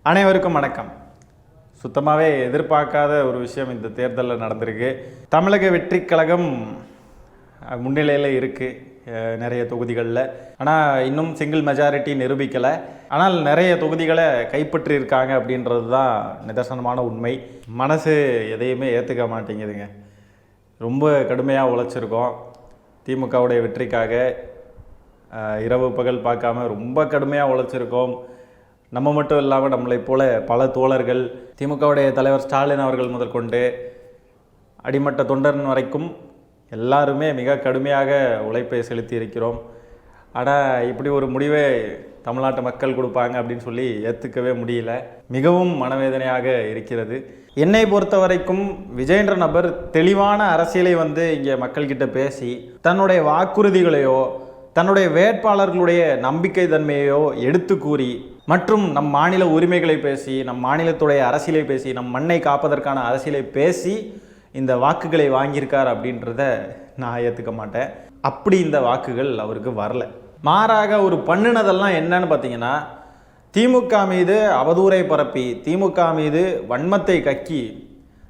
அனைவருக்கும் வணக்கம். சுத்தமாகவே எதிர்பார்க்காத ஒரு விஷயம் இந்த தேர்தலில் நடந்திருக்கு. தமிழக வெற்றிக் கழகம் முன்னிலையில் இருக்குது நிறைய தொகுதிகளில். ஆனால் இன்னும் சிங்கிள் மெஜாரிட்டி நிரூபிக்கலை. ஆனால் நிறைய தொகுதிகளை கைப்பற்றியிருக்காங்க அப்படின்றது தான் நிதர்சனமான உண்மை. மனசு எதையுமே ஏற்றுக்க மாட்டேங்குதுங்க. ரொம்ப கடுமையாக உழைச்சிருக்கோம் திமுகவுடைய வெற்றிக்காக. இரவு பகல் பார்க்காம ரொம்ப கடுமையாக உழைச்சிருக்கோம். நம்ம மட்டும் இல்லாமல் நம்மளை போல பல தோழர்கள், திமுகவுடைய தலைவர் ஸ்டாலின் அவர்கள் முதற்கொண்டு அடிமட்ட தொண்டன் வரைக்கும் எல்லாருமே மிக கடுமையாக உழைப்பை செலுத்தி இருக்கிறோம். ஆனால் இப்படி ஒரு முடிவை தமிழ்நாட்டு மக்கள் கொடுப்பாங்க அப்படின்னு சொல்லி ஏற்றுக்கவே முடியல. மிகவும் மனவேதனையாக இருக்கிறது. என்னை பொறுத்த வரைக்கும் விஜய்ன்ற நபர் தெளிவான அரசியலை இங்கே மக்கள்கிட்ட பேசி தன்னுடைய வாக்குறுதிகளையோ தன்னுடைய வேட்பாளர்களுடைய நம்பிக்கை தன்மையோ எடுத்து கூறி மற்றும் நம் மாநில உரிமைகளை பேசி, நம் மாநிலத்துடைய அரசியலை பேசி, நம் மண்ணை காப்பதற்கான அரசியலை பேசி இந்த வாக்குகளை வாங்கியிருக்கார் அப்படின்றத நான் ஏற்றுக்க மாட்டேன். அப்படி இந்த வாக்குகள் அவருக்கு வரல. மாறாக ஒரு பண்ணினதெல்லாம் என்னன்னு பார்த்தீங்கன்னா, திமுக மீது அவதூறை பரப்பி, திமுக மீது வன்மத்தை கக்கி,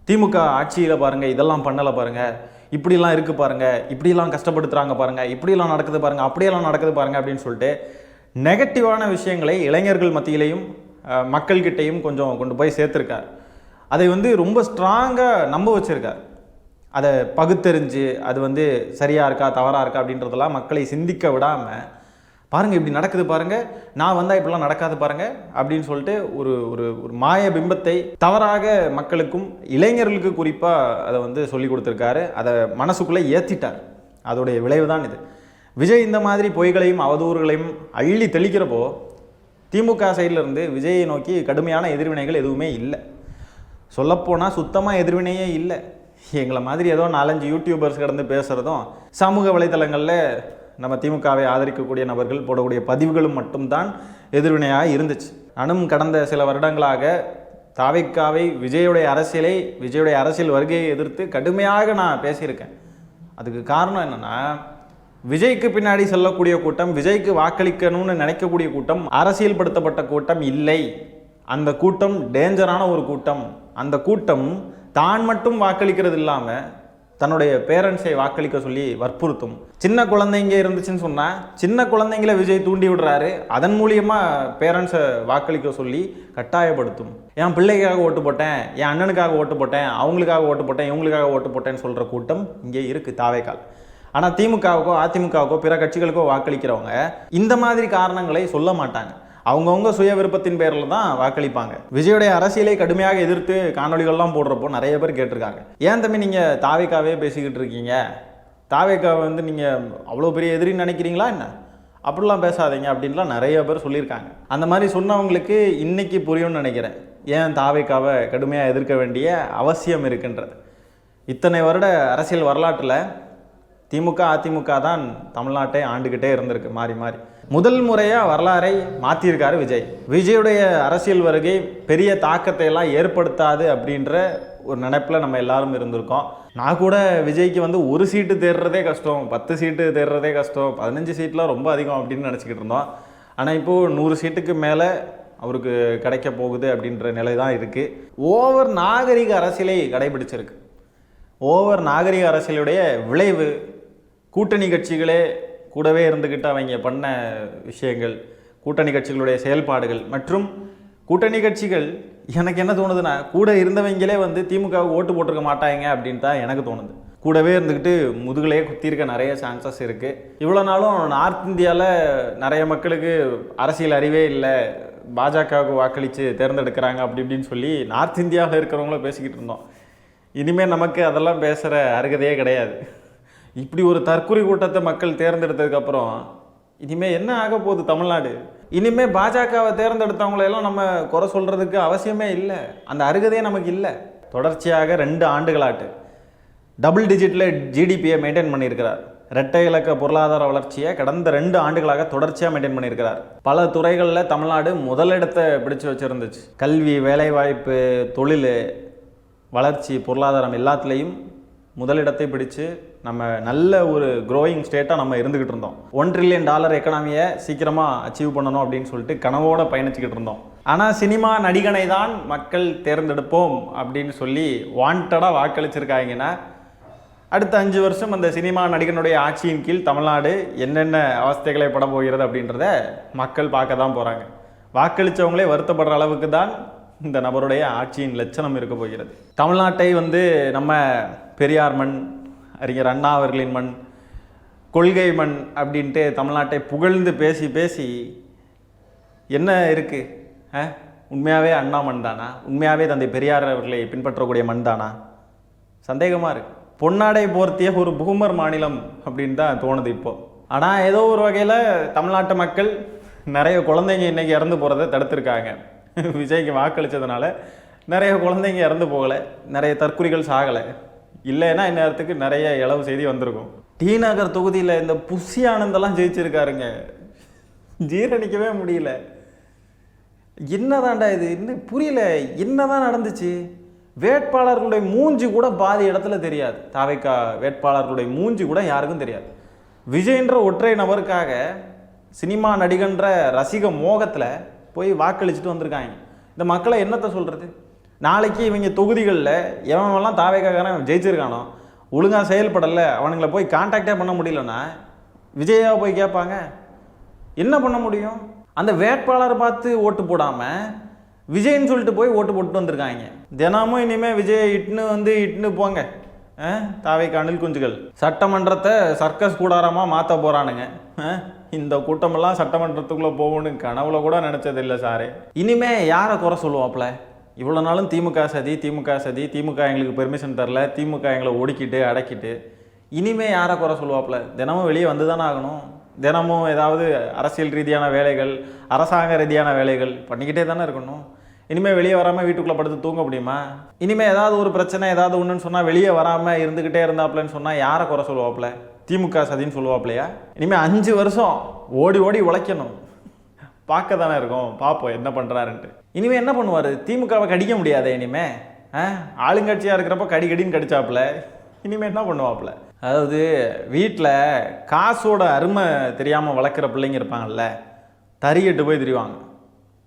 திமுக ஆட்சியில் பாருங்கள் இதெல்லாம் பண்ணலை பாருங்கள், இப்படிலாம் இருக்குது பாருங்கள், இப்படிலாம் கஷ்டப்படுத்துகிறாங்க பாருங்கள், இப்படிலாம் நடக்குது பாருங்கள், அப்படியெல்லாம் நடக்குது பாருங்கள் அப்படின்னு சொல்லிட்டு நெகட்டிவான விஷயங்களை இளைஞர்கள் மத்தியிலையும் மக்கள்கிட்டையும் கொஞ்சம் கொண்டு போய் சேர்த்துருக்கார். அதை ரொம்ப ஸ்ட்ராங்காக நம்ப வச்சுருக்கார். அதை பகுத்தறிஞ்சு அது சரியாக இருக்கா தவறாக இருக்கா அப்படின்றதெல்லாம் மக்களை சிந்திக்க விடாமல், பாருங்கள் இப்படி நடக்குது பாருங்கள், நான் வந்தால் இப்படிலாம் நடக்காது பாருங்கள் அப்படின்னு சொல்லிட்டு ஒரு ஒரு ஒரு மாய பிம்பத்தை தவறாக மக்களுக்கும் இளைஞர்களுக்கு குறிப்பாக அதை சொல்லி கொடுத்துருக்காரு. அதை மனசுக்குள்ளே ஏற்றிட்டார். அதோடைய விளைவு தான் இது. விஜய் இந்த மாதிரி பொய்களையும் அவதூறுகளையும் அள்ளி தெளிக்கிறப்போ திமுக சைட்லேருந்து விஜயை நோக்கி கடுமையான எதிர்வினைகள் எதுவுமே இல்லை. சொல்லப்போனால் சுத்தமாக எதிர்வினையே இல்லை. எங்களை மாதிரி ஏதோ 4-5 யூடியூபர்ஸ் கடந்து பேசுகிறதும், சமூக வலைத்தளங்களில் நம்ம திமுகவை ஆதரிக்கக்கூடிய நபர்கள் போடக்கூடிய பதிவுகளும் மட்டும்தான் எதிர்வினையாக இருந்துச்சு. நானும் கடந்த சில வருடங்களாக தாவேக்காவை விஜயுடைய அரசியல் வருகையை எதிர்த்து கடுமையாக நான் பேசியிருக்கேன். அதுக்கு காரணம் என்னென்னா, விஜய்க்கு பின்னாடி செல்லக்கூடிய கூட்டம், விஜய்க்கு வாக்களிக்கணும்னு நினைக்கக்கூடிய கூட்டம் அரசியல்படுத்தப்பட்ட கூட்டம் இல்லை. அந்த கூட்டம் டேஞ்சரான ஒரு கூட்டம். அந்த கூட்டம் தான் மட்டும் வாக்களிக்கிறது இல்லாமல் தன்னுடைய பேரண்ட்ஸை வாக்களிக்க சொல்லி வற்புறுத்தும். சின்ன குழந்தைங்க இருந்துச்சுன்னு சொன்னால் சின்ன குழந்தைங்கள விஜய் தூண்டி விடுறாரு. அதன் மூலியமாக பேரண்ட்ஸை வாக்களிக்க சொல்லி கட்டாயப்படுத்தும். என் பிள்ளைக்காக ஓட்டு போட்டேன், என் அண்ணனுக்காக ஓட்டு போட்டேன், அவங்களுக்காக ஓட்டு போட்டேன், இவங்களுக்காக ஓட்டு போட்டேன்னு சொல்கிற கூட்டம் இங்கே இருக்குது தாவேக்கால். ஆனால் திமுகவுக்கோ அதிமுகவுக்கோ பிற கட்சிகளுக்கோ வாக்களிக்கிறவங்க இந்த மாதிரி காரணங்களை சொல்ல மாட்டாங்க. அவங்கவுங்க சுய விருப்பத்தின் பேரில் தான் வாக்களிப்பாங்க. விஜயுடைய அரசியலை கடுமையாக எதிர்த்து காணொலிகள்லாம் போடுறப்போ நிறைய பேர் கேட்டிருக்காங்க, ஏன் தம்பி நீங்கள் தாவேக்காவே பேசிக்கிட்டு இருக்கீங்க, தாவேக்காவை நீங்கள் அவ்வளோ பெரிய எதிரின்னு நினைக்கிறீங்களா என்ன, அப்படிலாம் பேசாதீங்க அப்படின்லாம் நிறைய பேர் சொல்லியிருக்காங்க. அந்த மாதிரி சொன்னவங்களுக்கு இன்னைக்கு புரியும்னு நினைக்கிறேன் ஏன் தாவேக்காவை கடுமையாக எதிர்க்க வேண்டிய அவசியம் இருக்குன்றது. இத்தனை வருட அரசியல் வரலாற்றில் திமுக அதிமுக தான் தமிழ்நாட்டை ஆண்டுகிட்டே இருந்திருக்கு மாறி மாறி. முதல் முறையாக வரலாறை மாற்றியிருக்காரு விஜய். விஜயுடைய அரசியல் வருகை பெரிய தாக்கத்தை எல்லாம் ஏற்படுத்தாது அப்படின்ற ஒரு நினைப்பில் நம்ம எல்லாரும் இருந்திருக்கோம். நான் கூட விஜய்க்கு ஒரு சீட்டு தேடுறதே கஷ்டம், 10 சீட்டு தேடுறதே கஷ்டம், 15 சீட்லாம் ரொம்ப அதிகம் அப்படின்னு நினச்சிக்கிட்டு இருந்தோம். ஆனால் இப்போது 100 சீட்டுக்கு மேலே அவருக்கு கிடைக்க போகுது அப்படின்ற நிலை தான் இருக்குது. ஓவர் நாகரிக அரசியலை கடைபிடிச்சிருக்கு. ஓவர் நாகரிக அரசியலுடைய விளைவு கூட்டணி கட்சிகளே கூடவே இருந்துக்கிட்டு அவங்க பண்ண விஷயங்கள், கூட்டணி கட்சிகளுடைய செயல்பாடுகள் மற்றும் கூட்டணி கட்சிகள், எனக்கு என்ன தோணுதுன்னா, கூட இருந்தவங்களே திமுகவுக்கு ஓட்டு போட்டிருக்க மாட்டாங்க அப்படின்னு தான் எனக்கு தோணுது. கூடவே இருந்துக்கிட்டு முதுகலையே குத்திருக்க நிறைய சான்சஸ் இருக்குது. இவ்வளோ நாளும் நார்த் இந்தியாவில் நிறைய மக்களுக்கு அரசியல் அறிவே இல்லை, பாஜகவுக்கு வாக்களித்து தேர்ந்தெடுக்கிறாங்க அப்படி இப்படின்னு சொல்லி நார்த் இந்தியாவில் இருக்கிறவங்கள பேசிக்கிட்டு இருந்தோம். இனிமேல் நமக்கு அதெல்லாம் பேசுகிற அருகதையே கிடையாது. இப்படி ஒரு தற்கொலை கூட்டத்தை மக்கள் தேர்ந்தெடுத்ததுக்கப்புறம் இனிமேல் என்ன ஆக போகுது தமிழ்நாடு? இனிமேல் பாஜகவை தேர்ந்தெடுத்தவங்களெல்லாம் நம்ம குறை சொல்கிறதுக்கு அவசியமே இல்லை. அந்த அருகதையே நமக்கு இல்லை. தொடர்ச்சியாக 2 ஆண்டுகளாட்டு டபுள் டிஜிட்டில் ஜிடிபியை மெயின்டைன் பண்ணியிருக்கிறார். இரட்டை இலக்க பொருளாதார வளர்ச்சியை கடந்த 2 ஆண்டுகளாக தொடர்ச்சியாக மெயின்டைன் பண்ணியிருக்கிறார். பல துறைகளில் தமிழ்நாடு முதலிடத்தை பிடிச்சு வச்சுருந்துச்சு. கல்வி, வேலைவாய்ப்பு, தொழில், வளர்ச்சி, பொருளாதாரம் எல்லாத்துலேயும் முதலிடத்தை பிடிச்சு நம்ம நல்ல ஒரு க்ரோயிங் ஸ்டேட்டாக நம்ம இருந்துக்கிட்டு இருந்தோம். $1 ட்ரில்லியன் எக்கனாமியை சீக்கிரமாக அச்சீவ் பண்ணணும் அப்படின்னு சொல்லிட்டு கனவோடு பயணிச்சுக்கிட்டு இருந்தோம். ஆனால் சினிமா நடிகனை தான் மக்கள் தேர்ந்தெடுப்போம் அப்படின்னு சொல்லி வாண்டடாக வாக்களிச்சிருக்காங்கன்னா அடுத்த 5 வருஷம் அந்த சினிமா நடிகனுடைய ஆட்சியின் கீழ் தமிழ்நாடு என்னென்ன அவஸ்தைகளை பட போகிறது அப்படின்றத மக்கள் பார்க்க தான் போகிறாங்க. வாக்களித்தவங்களே வருத்தப்படுற அளவுக்கு தான் இந்த நபருடைய ஆட்சியின் லட்சணம் இருக்க போகிறது. தமிழ்நாட்டை நம்ம பெரியார் மண், அறிஞர் அண்ணா அவர்களின் மண், கொள்கை மண் அப்படின்ட்டு தமிழ்நாட்டை புகழ்ந்து பேசி பேசி என்ன இருக்குது? உண்மையாகவே அண்ணா மண் தானா? உண்மையாகவே தந்தை பெரியார் அவர்களை பின்பற்றக்கூடிய மண் தானா? சந்தேகமாக இருக்குது. பொன்னாடை போர்த்திய ஒரு பூமர் மாநிலம் அப்படின்னு தான் தோணுது இப்போது. ஆனால் ஏதோ ஒரு வகையில் தமிழ்நாட்டு மக்கள் நிறைய குழந்தைங்க இன்றைக்கி இறந்து போகிறத தடுத்துருக்காங்க. விஜய்க்கு வாக்களித்ததுனால நிறைய குழந்தைங்க இறந்து போகலை, நிறைய தற்குறிகள் சாகலை. இல்லைன்னா இந்நேரத்துக்கு நிறைய இளவு செய்தி வந்திருக்கும். டி நகர் தொகுதியில் இந்த புஷி ஆனந்தெல்லாம் ஜெயிச்சிருக்காருங்க. ஜீரணிக்கவே முடியல. என்னதான்டா இது? இன்னும் புரியல, என்னதான் நடந்துச்சு? வேட்பாளர்களுடைய மூஞ்சி கூட பாதி இடத்துல தெரியாது. தாவேக்கா வேட்பாளர்களுடைய மூஞ்சி கூட யாருக்கும் தெரியாது. விஜய்ன்ற ஒற்றை நபருக்காக சினிமா நடிகன்ற ரசிக மோகத்தில் போய் வாக்களிச்சுட்டு வந்திருக்காங்க. இந்த மக்களை என்னத்தை சொல்கிறது? நாளைக்கு இவங்க தொகுதிகளில் எவனெல்லாம் தாவேக்காரன் ஜெயிச்சிருக்கானோ ஒழுங்காக செயல்படலை, அவனுங்களை போய் கான்டாக்டே பண்ண முடியலன்னா விஜயாவை போய் கேட்பாங்க. என்ன பண்ண முடியும்? அந்த வேட்பாளரை பார்த்து ஓட்டு போடாமல் விஜய்ன்னு சொல்லிட்டு போய் ஓட்டு போட்டு வந்திருக்காங்க. தினமும் இனிமேல் விஜய் இட்டுன்னு போங்க. தாவேக்கா அணில் குஞ்சுகள் சட்டமன்றத்தை சர்க்கஸ் கூடாரமாக மாற்ற போகிறானுங்க. இந்த கூட்டமெல்லாம் சட்டமன்றத்துக்குள்ளே போகணும்னு கனவுல கூட நினச்சதில்லை சாரே. இனிமே யாரை குறை சொல்லுவாப்புல? இவ்வளோ நாளும் திமுக சதி, திமுக எங்களுக்கு பெர்மிஷன் தரல, திமுக எங்களை ஒடுக்கிட்டு அடக்கிட்டு, இனிமே யாரை குறை சொல்லுவாப்புல? தினமும் வெளியே வந்து தானே ஆகணும். தினமும் ஏதாவது அரசியல் ரீதியான வேலைகள், அரசாங்க ரீதியான வேலைகள் பண்ணிக்கிட்டே தானே இருக்கணும். இனிமேல் வெளியே வராமல் வீட்டுக்குள்ளே படுத்து தூங்க முடியுமா? இனிமேல் ஏதாவது ஒரு பிரச்சனை ஏதாவது ஒன்றுன்னு சொன்னால் வெளியே வராமல் இருந்துக்கிட்டே இருந்தாப்புலன்னு சொன்னால் யாரை குறை சொல்லுவாப்புல? திமுக சதின்னு சொல்லுவாப்புலையா? இனிமேல் 5 வருஷம் ஓடி ஓடி உழைக்கணும். பார்க்க தானே இருக்கும், பார்ப்போம் என்ன பண்ணுறாருன்ட்டு. இனிமேல் என்ன பண்ணுவார்? திமுகவை கடிக்க முடியாதே இனிமேல். ஆளுங்கட்சியாக இருக்கிறப்ப கடின்னு கடிச்சாப்புல, இனிமேல் என்ன பண்ணுவாப்புல? அதாவது வீட்டில் காசோட அருமை தெரியாமல் வளர்க்குற பிள்ளைங்க இருப்பாங்கல்ல, தறியட்டு போய் திரிவாங்க.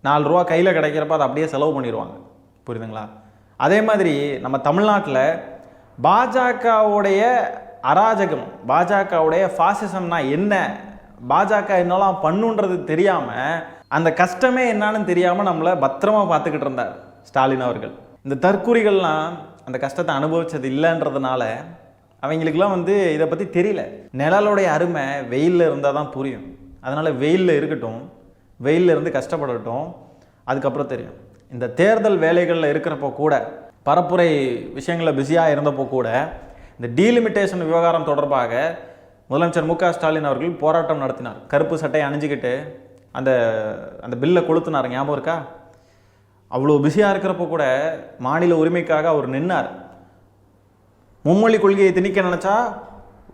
4 ரூபா கையில் கிடைக்கிறப்ப அதை அப்படியே செலவு பண்ணிடுவாங்க. புரியுதுங்களா? அதே மாதிரி நம்ம தமிழ்நாட்டில் பாஜகவுடைய அராஜகம், பாஜகவுடைய ஃபாசிசம்னா என்ன, பாஜக என்னெல்லாம் பண்ணுன்றது தெரியாமல், அந்த கஷ்டமே என்னான்னு தெரியாமல் நம்மளை பத்திரமா பார்த்துக்கிட்டு இருந்தார் ஸ்டாலின் அவர்கள். இந்த தற்குறிகள்லாம் அந்த கஷ்டத்தை அனுபவித்தது இல்லைன்றதுனால அவங்களுக்கெல்லாம் இதை பற்றி தெரியல. நிழலுடைய அருமை வெயிலில் இருந்தால் தான் புரியும். அதனால் வெயிலில் இருக்கட்டும், வெயிலில் இருந்து கஷ்டப்படட்டும், அதுக்கப்புறம் தெரியும். இந்த தேர்தல் வேலைகளில் இருக்கிறப்போ கூட, பரப்புரை விஷயங்களில் பிஸியாக இருந்தப்போ கூட, இந்த டீலிமிட்டேஷன் விவகாரம் தொடர்பாக முதலமைச்சர் மு.க. ஸ்டாலின் அவர்கள் போராட்டம் நடத்தினார். கருப்பு சட்டையை அணிஞ்சிக்கிட்டு அந்த பில்லை கொளுத்துனார். ஞாபகம் இருக்கா? அவ்வளோ பிஸியாக இருக்கிறப்போ கூட மாநில உரிமைக்காக அவர் நின்னார். மும்மொழி கொள்கையை திணிக்க நினச்சா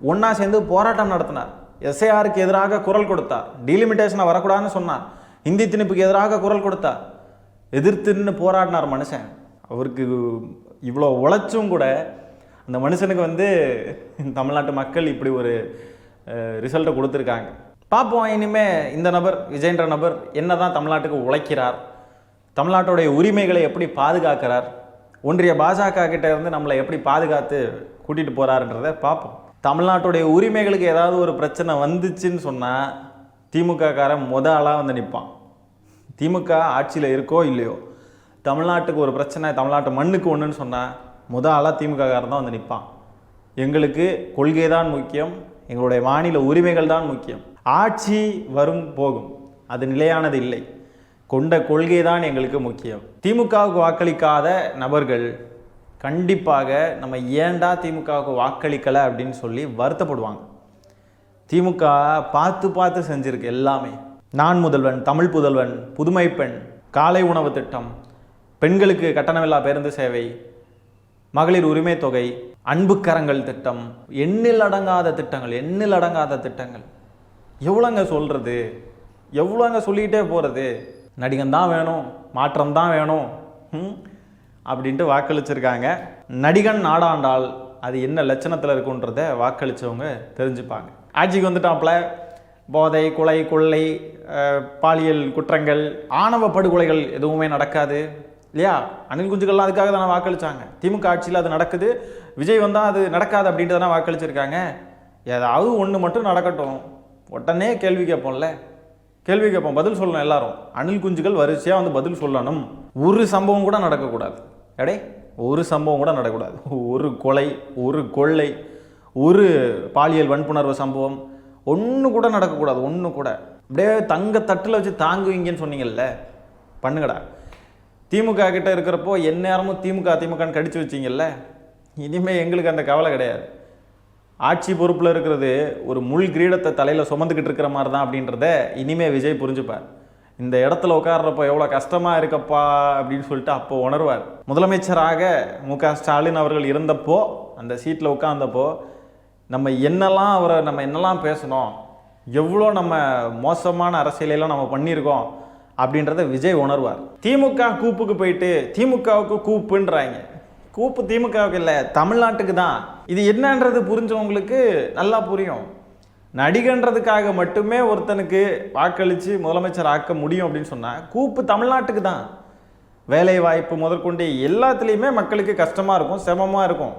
ஒன்றா சேர்ந்து போராட்டம் நடத்தினார். எஸ்ஐஆருக்கு எதிராக குரல் கொடுத்தார். டீலிமிட்டேஷனை வரக்கூடாதுன்னு சொன்னார். ஹிந்தி திணிப்புக்கு எதிராக குரல் கொடுத்தார். எதிர்த்துன்னு போராடினார் மனுஷன். அவருக்கு இவ்வளோ உழைச்சும் கூட அந்த மனுஷனுக்கு தமிழ்நாட்டு மக்கள் இப்படி ஒரு ரிசல்ட்டை கொடுத்துருக்காங்க. பார்ப்போம் இனிமேல் இந்த நபர், விஜய்ன்ற நபர் என்ன தான் தமிழ்நாட்டுக்கு உழைக்கிறார், தமிழ்நாட்டுடைய உரிமைகளை எப்படி பாதுகாக்கிறார், ஒன்றிய பாஜக கிட்ட இருந்து நம்மளை எப்படி பாதுகாத்து கூட்டிகிட்டு போகிறாருன்றதை பார்ப்போம். தமிழ்நாட்டுடைய உரிமைகளுக்கு ஏதாவது ஒரு பிரச்சனை வந்துச்சுன்னு சொன்னால் திமுககாரன் ஆளாக நிற்பான். திமுக ஆட்சியில் இருக்கோ இல்லையோ, தமிழ்நாட்டுக்கு ஒரு பிரச்சனை, தமிழ்நாட்டு மண்ணுக்கு ஒன்றுன்னு சொன்னால் ஆளாக திமுககாரன் தான் நிற்பான். எங்களுக்கு கொள்கை தான் முக்கியம், எங்களுடைய மாநில உரிமைகள் தான் முக்கியம். ஆட்சி வரும் போகும், அது நிலையானது இல்லை. கொண்ட கொள்கை தான் எங்களுக்கு முக்கியம். திமுகவுக்கு வாக்களிக்காத நபர்கள் கண்டிப்பாக நம்ம ஏண்டா திமுகவுக்கு வாக்களிக்கலை அப்படின்னு சொல்லி வருத்தப்படுவாங்க. திமுக பார்த்து செஞ்சிருக்கு எல்லாமே. நான் முதல்வன், தமிழ் புதல்வன், புதுமை பெண், காலை உணவு திட்டம், பெண்களுக்கு கட்டணமில்லா பேருந்து சேவை, மகளிர் உரிமை தொகை, அன்புக்கரங்கள் திட்டம், எண்ணில் அடங்காத திட்டங்கள். எவ்வளோங்க சொல்கிறது? எவ்வளோங்க சொல்லிக்கிட்டே போகிறது? நடிகன் தான் வேணும், மாற்றம் தான் வேணும் அப்படின்ட்டு வாக்களிச்சிருக்காங்க. நடிகன் நாடாண்டால் அது என்ன லட்சணத்தில் இருக்குன்றத வாக்களித்தவங்க தெரிஞ்சுப்பாங்க. ஆட்சிக்கு வந்துட்டாப்புல, போதை, கொலை, கொள்ளை, பாலியல் குற்றங்கள், ஆணவ படுகொலைகள் எதுவுமே நடக்காது இல்லையா? அணில் குஞ்சுகள்லாம் அதுக்காக தானே வாக்களித்தாங்க. திமுக ஆட்சியில் அது நடக்குது, விஜய் வந்தால் அது நடக்காது அப்படின்ட்டு தானே வாக்களிச்சிருக்காங்க. ஏதாவது ஒன்று மட்டும் நடக்கட்டும், உடனே கேள்வி கேட்போம்ல, கேள்வி கேட்போம், பதில் சொல்லணும் எல்லாரும். அணில் குஞ்சுகள் வரிசையாக வந்து பதில் சொல்லணும். ஒரு சம்பவம் கூட நடக்கக்கூடாது. ஒரு சம்பவம் கூட நடக்கக்கூடாது. ஒரு கொலை, ஒரு கொள்ளை, ஒரு பாலியல் வன்புணர்வு சம்பவம் ஒன்று கூட நடக்கக்கூடாது. ஒன்று கூட. அப்படியே தங்க தட்டில் வச்சு தாங்குவீங்கன்னு சொன்னீங்கல்ல, பண்ணுங்கடா. திமுக கிட்ட இருக்கிறப்போ எந்நேரமும் திமுகன்னு கடிச்சு வச்சிங்கல்ல, இனிமேல் எங்களுக்கு அந்த கவலை கிடையாது. ஆட்சி பொறுப்பில் இருக்கிறது ஒரு முள் கிரீடத்தை தலையில் சுமந்துக்கிட்டு இருக்கிற மாதிரி தான் அப்படின்றத இனிமேல் விஜய் புரிஞ்சுப்பார். இந்த இடத்துல உட்கார்றப்போ எவ்வளோ கஷ்டமாக இருக்கப்பா அப்படின்னு சொல்லிட்டு அப்போ உணர்வார். முதலமைச்சராக மு.க. ஸ்டாலின் அவர்கள் இருந்தப்போ, அந்த சீட்டில் உட்கார்ந்தப்போ நம்ம என்னெல்லாம் பேசணும், எவ்வளோ நம்ம மோசமான அரசியலெல்லாம் நம்ம பண்ணியிருக்கோம் அப்படின்றத விஜய் உணர்வார். திமுக கூப்புக்கு போயிட்டு திமுகவுக்கு கூப்புன்றாங்க. கூப்பு திமுகவுக்கு இல்லை, தமிழ்நாட்டுக்கு தான். இது என்னன்றது புரிஞ்சவங்களுக்கு நல்லா புரியும். நடிகன்றதுக்காக மட்டுமே ஒருத்தனுக்கு வாக்களித்து முதலமைச்சர் ஆக்க முடியும் அப்படின்னு சொன்னால் கூப்பு தமிழ்நாட்டுக்கு தான். வேலை வாய்ப்பு முதற்கொண்டு எல்லாத்துலேயுமே மக்களுக்கு கஷ்டமாக இருக்கும், சிரமமாக இருக்கும்.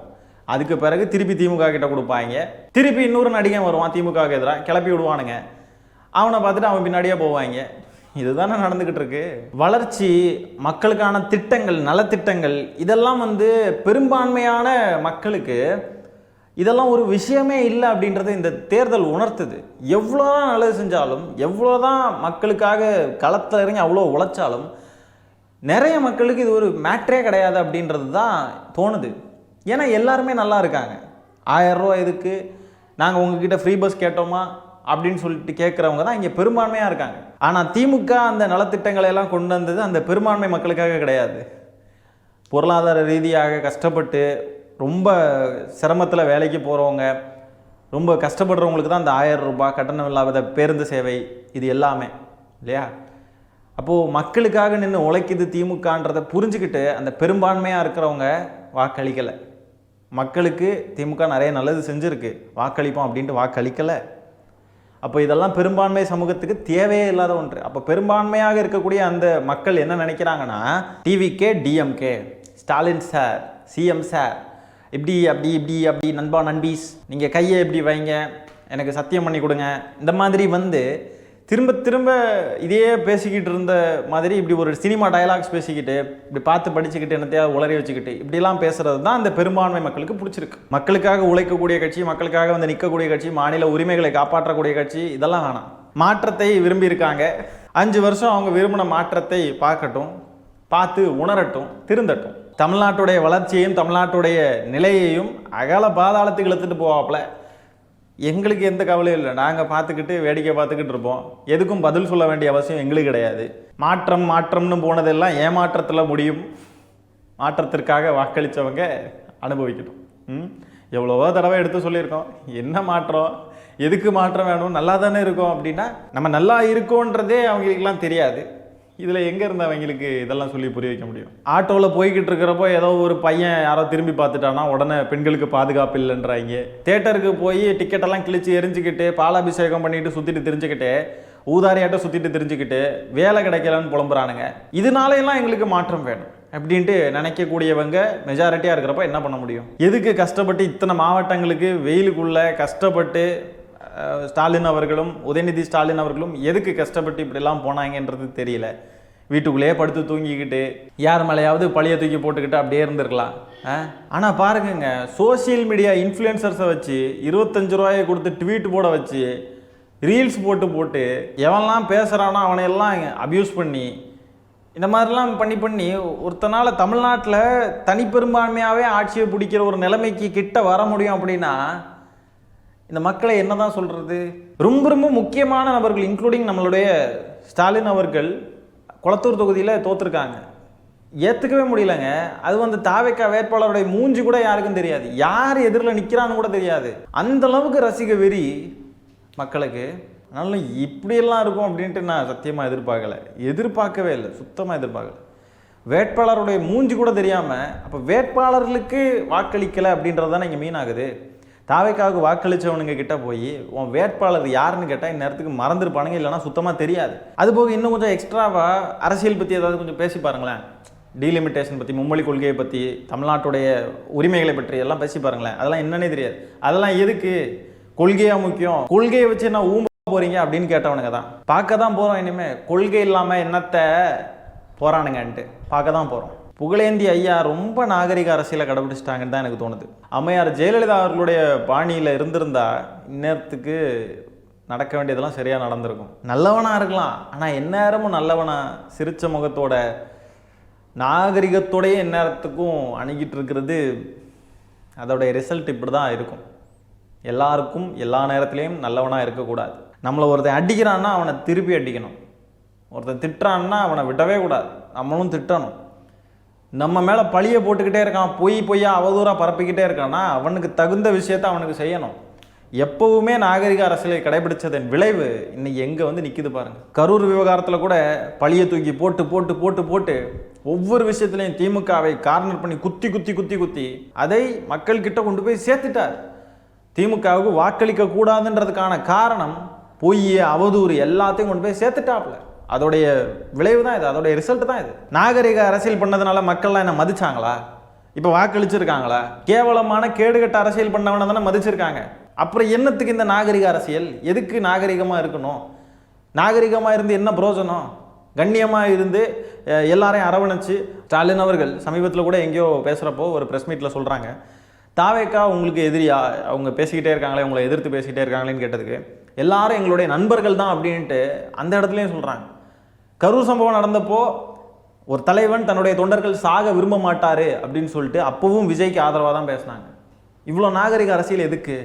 அதுக்கு பிறகு திருப்பி திமுக கிட்ட கொடுப்பாங்க. திருப்பி இன்னொரு நடிகன் வருவான் திமுகவுக்கு எதிராக, கிளப்பி விடுவானுங்க. அவனை பார்த்துட்டு அவன் பின்னாடியே போவாங்க. இதுதானே நடந்துக்கிட்டு இருக்கு. வளர்ச்சி, மக்களுக்கான திட்டங்கள், நலத்திட்டங்கள், இதெல்லாம் வந்து பெரும்பான்மையான மக்களுக்கு இதெல்லாம் ஒரு விஷயமே இல்லை அப்படின்றத இந்த தேர்தல் உணர்த்துது. எவ்வளோதான் நல்லது செஞ்சாலும், எவ்வளோதான் மக்களுக்காக களத்தில் இறங்கி அவ்வளோ உழைச்சாலும் நிறைய மக்களுக்கு இது ஒரு மேட்ரே கிடையாது அப்படின்றது தான் தோணுது. ஏன்னா எல்லாருமே நல்லா இருக்காங்க. 1000 ரூபா எதுக்கு, நாங்கள் உங்ககிட்ட ஃப்ரீ பஸ் கேட்டோமா அப்படின்னு சொல்லிட்டு கேட்குறவங்க தான் இங்கே பெரும்பான்மையாக இருக்காங்க. ஆனால் திமுக அந்த நலத்திட்டங்களை எல்லாம் கொண்டு வந்தது அந்த பெரும்பான்மை மக்களுக்காக கிடையாது. பொருளாதார ரீதியாக கஷ்டப்பட்டு ரொம்ப சிரமத்தில் வேலைக்கு போகிறவங்க, ரொம்ப கஷ்டப்படுறவங்களுக்கு தான் அந்த 1000 ரூபாய் கட்டணம் இல்லாத பேருந்து சேவை, இது எல்லாமே இல்லையா? அப்போது மக்களுக்காக நின்று உழைக்குது திமுகன்றதை புரிஞ்சுக்கிட்டு அந்த பெரும்பான்மையாக இருக்கிறவங்க வாக்களிக்கலை. மக்களுக்கு திமுக நிறைய நல்லது செஞ்சுருக்கு, வாக்களிப்போம் அப்படின்ட்டு வாக்களிக்கலை. அப்போ இதெல்லாம் பெரும்பான்மை சமூகத்துக்கு தேவையே இல்லாத ஒன்று. அப்போ பெரும்பான்மையாக இருக்கக்கூடிய அந்த மக்கள் என்ன நினைக்கிறாங்கன்னா, TVK, DMK, Stalin sir, CM sir, இப்படி நண்பா நண்பீஸ், நீங்கள் கையை எப்படி வைங்க, எனக்கு சத்தியம் பண்ணி கொடுங்க, இந்த மாதிரி வந்து திரும்ப திரும்ப இதையே பேசிக்கிட்டு இருந்த மாதிரி இப்படி ஒரு சினிமா டயலாக்ஸ் பேசிக்கிட்டு இப்படி பார்த்து படிச்சுக்கிட்டு என்னத்தையாவது உளறி வச்சுக்கிட்டு இப்படிலாம் பேசுறது தான் இந்த பெரும்பான்மை மக்களுக்கு பிடிச்சிருக்கு. மக்களுக்காக உழைக்கக்கூடிய கட்சி, மக்களுக்காக வந்து நிற்கக்கூடிய கட்சி, மாநில உரிமைகளை காப்பாற்றக்கூடிய கட்சி, இதெல்லாம் வேணாம். மாற்றத்தை விரும்பி இருக்காங்க. 5 வருஷம் அவங்க விரும்பின மாற்றத்தை பார்க்கட்டும், பார்த்து உணரட்டும், திருந்தட்டும். தமிழ்நாட்டுடைய வளர்ச்சியையும் தமிழ்நாட்டுடைய நிலையையும் அகல பாதாளத்துக்கு இழுத்துட்டு போவாப்புல. எங்களுக்கு எந்த கவலையும் இல்லை, நாங்கள் பார்த்துக்கிட்டு வேடிக்கை பார்த்துக்கிட்டு இருப்போம். எதுக்கும் பதில் சொல்ல வேண்டிய அவசியம் எங்களுக்கு கிடையாது. மாற்றம்னு போனதெல்லாம் ஏமாற்றத்தில் முடியும். மாற்றத்திற்காக வாக்களித்தவங்க அனுபவிக்கட்டும். எவ்வளவோ தடவை எடுத்து சொல்லியிருக்கோம், என்ன மாற்றம், எதுக்கு மாற்றம் வேணும், நல்லா தானே இருக்கோம் அப்படின்னா நம்ம நல்லா இருக்கோன்றதே அவங்களுக்கெல்லாம் தெரியாது. இதில் எங்கே இருந்து அவங்களுக்கு இதெல்லாம் சொல்லி புரிய வைக்க முடியும்? ஆட்டோவில் போய்கிட்டு இருக்கிறப்போ ஏதோ ஒரு பையன் யாரோ திரும்பி பார்த்துட்டானா உடனே பெண்களுக்கு பாதுகாப்பு இல்லைன்றாங்க. தேட்டருக்கு போய் டிக்கெட்டெல்லாம் கிழிச்சு எரிஞ்சுக்கிட்டு பாலாபிஷேகம் பண்ணிட்டு சுற்றிட்டு தெரிஞ்சுக்கிட்டு ஊதாரியாட்ட சுற்றிட்டு தெரிஞ்சுக்கிட்டு வேலை கிடைக்கலன்னு புலம்புறானுங்க. இதனாலெல்லாம் எங்களுக்கு மாற்றம் வேணும் அப்படின்ட்டு நினைக்கக்கூடியவங்க மெஜாரிட்டியாக இருக்கிறப்ப என்ன பண்ண முடியும்? எதுக்கு கஷ்டப்பட்டு இத்தனை மாவட்டங்களுக்கு வெயிலுக்குள்ளே கஷ்டப்பட்டு ஸ்டாலின் அவர்களும் உதயநிதி ஸ்டாலின் அவர்களும் எதுக்கு கஷ்டப்பட்டு இப்படிலாம் போனாங்கன்றது தெரியல. வீட்டுக்குள்ளேயே படுத்து தூங்கிக்கிட்டு யார் மேலேயாவது பழைய தூக்கி போட்டுக்கிட்டு அப்படியே இருந்திருக்கலாம். ஆனால் பாருங்க, சோசியல் மீடியா இன்ஃப்ளூயன்சர்ஸை வச்சு 25 ரூபாயை கொடுத்து ட்வீட் போட வச்சு ரீல்ஸ் போட்டு எவன்லாம் பேசுகிறானோ அவனையெல்லாம் அப்யூஸ் பண்ணி இந்த மாதிரிலாம் பண்ணி ஒருத்தனால் தமிழ்நாட்டில் தனிப்பெரும்பான்மையாகவே ஆட்சியை பிடிக்கிற ஒரு நிலைமைக்கு கிட்ட வர முடியும் அப்படின்னா இந்த மக்களை என்ன தான் சொல்கிறது? ரொம்ப முக்கியமான நபர்கள் இன்க்ளூடிங் நம்மளுடைய ஸ்டாலின் அவர்கள் கொளத்தூர் தொகுதியில் தோற்றுருக்காங்க. ஏற்றுக்கவே முடியலங்க. அது வந்து தாவேக்கா வேட்பாளருடைய மூஞ்சி கூட யாருக்கும் தெரியாது, யார் எதிரில் நிற்கிறான்னு கூட தெரியாது. அந்த அளவுக்கு ரசிக வெறி மக்களுக்கு. அதனால இப்படியெல்லாம் இருக்கும் அப்படின்ட்டு நான் சத்தியமாக எதிர்பார்க்கவே இல்லை, சுத்தமாக எதிர்பார்க்கல. வேட்பாளருடைய மூஞ்சி கூட தெரியாமல் அப்போ வேட்பாளர்களுக்கு வாக்களிக்கலை அப்படின்றது தானே இங்கே மீன் ஆகுது. தாவேக்காவுக்கு வாக்களித்தவனுங்க கிட்ட போய் உன் வேட்பாளர் யாருன்னு கேட்டால் இந்நேரத்துக்கு மறந்துருப்பானுங்க, இல்லைனா சுத்தமாக தெரியாது. அதுபோக இன்னும் கொஞ்சம் எக்ஸ்ட்ராவாக அரசியல் பற்றி ஏதாவது கொஞ்சம் பேசி பாருங்களேன். டீலிமிட்டேஷன் பற்றி, மும்மொழி கொள்கையை பற்றி, தமிழ்நாட்டுடைய உரிமைகளை பற்றி எல்லாம் பேசி பாருங்களேன். அதெல்லாம் என்னன்னே தெரியாது. அதெல்லாம் எதுக்கு? கொள்கையாக முக்கியம், கொள்கையை வச்சு என்ன ஊம்ப போகிறீங்க அப்படின்னு கேட்டவனுங்க தான். பார்க்க தான் போகிறோம். இனிமேல் கொள்கை இல்லாமல் என்னத்தை போகிறானுங்கன்ட்டு பார்க்க தான் போகிறோம். புகழேந்தி ஐயா ரொம்ப நாகரிக அரசியலை கடைபிடிச்சிட்டாங்கன்னு தான் எனக்கு தோணுது. அம்மையார் ஜெயலலிதா அவர்களுடைய பாணியில் இருந்திருந்தா இந்நேரத்துக்கு நடக்க வேண்டியதெல்லாம் சரியாக நடந்திருக்கும். நல்லவனாக இருக்கலாம், ஆனால் எந்நேரமும் நல்லவனா சிரிச்ச முகத்தோட நாகரிகத்தோடையே எந்நேரத்துக்கும் அணுகிட்டு இருக்கிறது, அதோடைய ரிசல்ட் இப்படி தான் இருக்கும். எல்லாருக்கும் எல்லா நேரத்துலேயும் நல்லவனாக இருக்கக்கூடாது. நம்மளை ஒருத்தன் அடிக்கிறான்னா அவனை திருப்பி அடிக்கணும், ஒருத்தன் திட்டுறான்னா அவனை விடவே கூடாது, நம்மளும் திட்டணும். நம்ம மேலே பழியை போட்டுக்கிட்டே இருக்கான், பொய்யா அவதூறாக பரப்பிக்கிட்டே இருக்கான்னா அவனுக்கு தகுந்த விஷயத்தை அவனுக்கு செய்யணும். எப்பவுமே நாகரிக அரசியலை கடைபிடிச்சதன் விளைவு இன்னைக்கு எங்கே நிற்கிது பாருங்கள். கரூர் விவகாரத்தில் கூட பழியை தூக்கி போட்டு போட்டு போட்டு போட்டு ஒவ்வொரு விஷயத்துலையும் திமுகவை கார்னர் பண்ணி குத்தி குத்தி குத்தி குத்தி அதை மக்கள்கிட்ட கொண்டு போய் சேர்த்துட்டார். திமுகவுக்கு வாக்களிக்க கூடாதுன்றதுக்கான காரணம் பொய், அவதூறு எல்லாத்தையும் கொண்டு போய் சேர்த்துட்டாப்ல. அதோடைய விளைவு தான் இது, அதோடைய ரிசல்ட் தான் இது. நாகரிக அரசியல் பண்ணதுனால மக்கள்லாம் என்ன மதிச்சாங்களா? இப்போ வாக்களிச்சிருக்காங்களா? கேவலமான கேடுகட்ட அரசியல் பண்ணவன தானே மதிச்சிருக்காங்க. அப்புறம் என்னத்துக்கு இந்த நாகரிக அரசியல்? எதுக்கு நாகரிகமாக இருக்கணும்? நாகரிகமாக இருந்து என்ன பிரயோஜனம்? கண்ணியமாக இருந்து எல்லாரையும் அரவணைச்சு, ஸ்டாலின் அவர்கள் சமீபத்தில் கூட எங்கேயோ பேசுகிறப்போ ஒரு ப்ரெஸ் மீட்டில் சொல்கிறாங்க, தாவேக்கா உங்களுக்கு எதிரியா, அவங்க பேசிக்கிட்டே இருக்காங்களே, உங்களை எதிர்த்து பேசிக்கிட்டே இருக்காங்களேன்னு கேட்டதுக்கு எல்லாரும் எங்களுடைய நண்பர்கள் தான் அப்படின்ட்டு அந்த இடத்துலையும் சொல்கிறாங்க. கரூர் சம்பவம் நடந்தப்போ ஒரு தலைவன் தன்னுடைய தொண்டர்கள் சாக விரும்ப மாட்டார் அப்படின்னு சொல்லிட்டு அப்பவும் விஜய்க்கு ஆதரவாக தான் பேசினாங்க. இவ்வளோ நாகரிக அரசியல் எதுக்கு?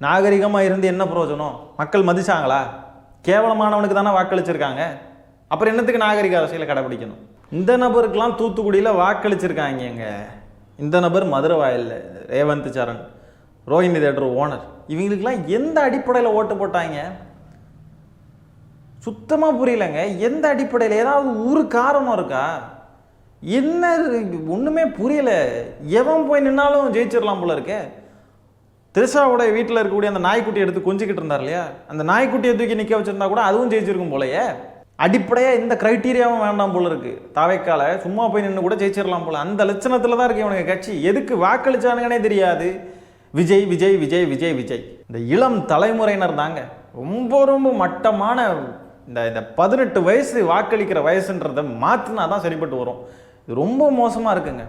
நாகரிகமாக இருந்து என்ன பிரயோஜனம்? மக்கள் மதிச்சாங்களா? கேவலமானவனுக்கு தானே வாக்களிச்சிருக்காங்க. அப்புறம் என்னத்துக்கு நாகரிக அரசியலை கடைபிடிக்கணும்? இந்த நபருக்கெல்லாம் தூத்துக்குடியில் வாக்களிச்சிருக்காங்க. இந்த நபர் மதுரை வாயில் ரேவந்த் சரண், ரோஹிணி தேட்டர் ஓனர், இவங்களுக்கெல்லாம் எந்த அடிப்படையில் ஓட்டு போட்டாங்க? சுத்தமாக புரியலைங்க. எந்த அடிப்படையில்? ஏதாவது ஒரு காரணம் இருக்கா? என்ன ஒன்றுமே புரியலை. எவன் போய் நின்னாலும் ஜெயிச்சிடலாம் போல இருக்கே. திரிஷாவோட வீட்டில் இருக்கக்கூடிய அந்த நாய்க்குட்டி எடுத்து கொஞ்சிக்கிட்டு இருந்தார் இல்லையா, அந்த நாய்க்குட்டியை தூக்கி நிற்க வச்சிருந்தா கூட அதுவும் ஜெயிச்சிருக்கும் போலையே. அடிப்படையாக இந்த கிரைட்டீரியாவும் வேண்டாம் போல இருக்கு. தாவேக்கால சும்மா போய் நின்று கூட ஜெயிச்சிடலாம் போல. அந்த லட்சணத்தில் தான் இருக்கு இவனுக்கு கட்சி. எதுக்கு வாக்களிச்சானுங்கன்னே தெரியாது. விஜய் விஜய் விஜய் விஜய் விஜய். இந்த இளம் தலைமுறையினர் தாங்க ரொம்ப ரொம்ப மட்டமான. இந்த 18 வயசு வாக்களிக்கிற வயசுன்றதை மாற்றினா தான் சரிப்பட்டு வரும். இது ரொம்ப மோசமாக இருக்குங்க.